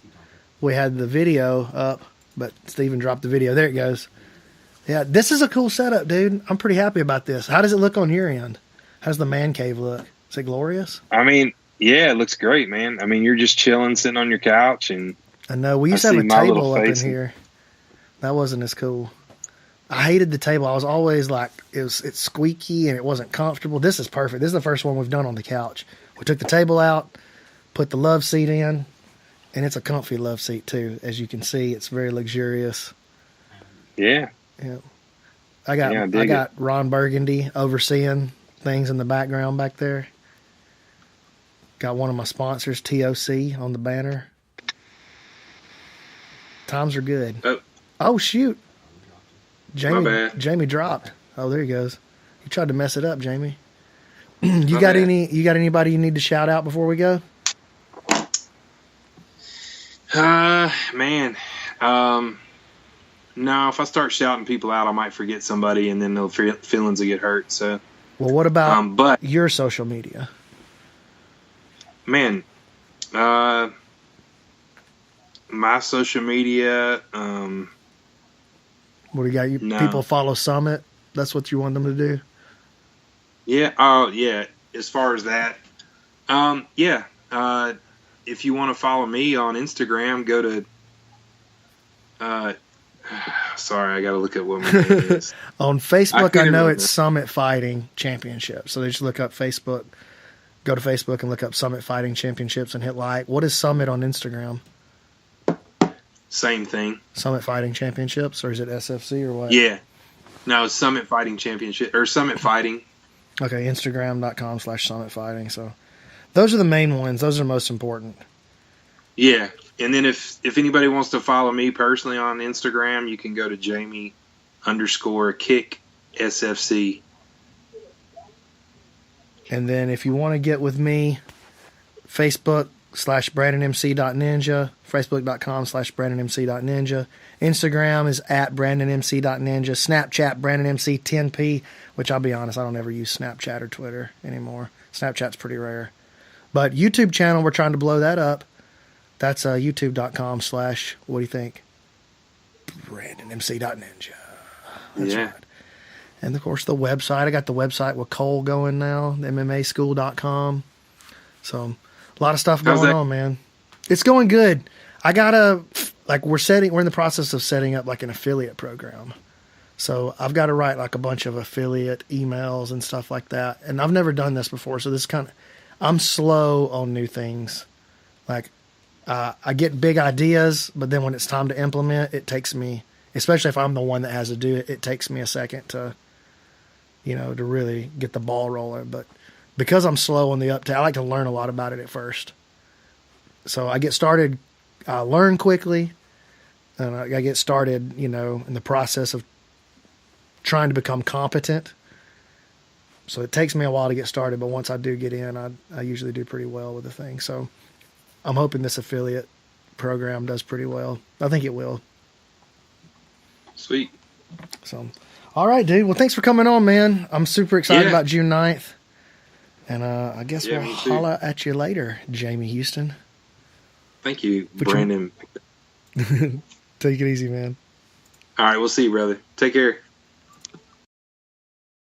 we had the video up, but Steven dropped the video. There it goes. Yeah, this is a cool setup, dude. I'm pretty happy about this. How does it look on your end? How's the man cave look? Is it glorious? I mean, Yeah, it looks great, man. I mean, you're just chilling, sitting on your couch, and I know we used to have a see my little table up in face here. That wasn't as cool. I hated the table. I was always like, it's squeaky and it wasn't comfortable. This is perfect. This is the first one we've done on the couch. We took the table out, put the love seat in, and it's a comfy love seat too. As you can see, it's very luxurious. yeah. Yeah. I got it. Ron Burgundy overseeing things in the background back there. Got one of my sponsors, TOC, on the banner. Times are good. Oh shoot. My bad. Jamie dropped. Oh, there he goes. You tried to mess it up, Jamie. You got anybody you need to shout out before we go? Man. No, if I start shouting people out, I might forget somebody, and then their feelings will get hurt. So, Well, what about but your social media? man, my social media, What do you got? No. People follow Summit? That's what you want them to do? yeah, oh yeah. As far as that, yeah. If you want to follow me on Instagram, go to. Sorry, I got to look at what my name is. On Facebook, I couldn't know remember. it's Summit Fighting Championship. So they just look up Facebook, go to Facebook and look up Summit Fighting Championships and hit like. What is Summit on Instagram? Same thing. Summit Fighting Championships, or is it SFC or what? Yeah. No, Summit Fighting Championship or Summit Fighting. Okay, Instagram.com/Summit Fighting. So those are the main ones. Those are most important. Yeah. And then if anybody wants to follow me personally on Instagram, you can go to Jamie_Kick SFC. And then if you want to get with me, Facebook/BrandonMC.Ninja, Facebook.com/BrandonMC.Ninja. Instagram is @BrandonMC.Ninja. Snapchat, BrandonMC10P, which I'll be honest, I don't ever use Snapchat or Twitter anymore. Snapchat's pretty rare. But YouTube channel, we're trying to blow that up. That's YouTube.com/ what do you think? BrandonMC.Ninja. That's Yeah. right. And of course the website. I got the website with Cole going now, MMAschool.com. So a lot of stuff How's going that? on, man. It's going good. I gotta we're in the process of setting up like an affiliate program. So I've got to write like a bunch of affiliate emails and stuff like that. And I've never done this before, so this I'm slow on new things. Like I get big ideas, but then when it's time to implement, it takes me, especially if I'm the one that has to do it, it takes me a second to really get the ball rolling. But because I'm slow on the uptake, I like to learn a lot about it at first. So I get started, learn quickly, and I get started, in the process of trying to become competent. So it takes me a while to get started, but once I do get in, I usually do pretty well with the thing. So I'm hoping this affiliate program does pretty well. I think it will. Sweet. So, all right, dude. Well, thanks for coming on, man. I'm super excited Yeah. about June 9th. And I guess Yeah, we'll me too. holla at you later, Jamie Houston. Thank you, But you- Brandon. Take it easy, man. All right, we'll see you, brother. Take care.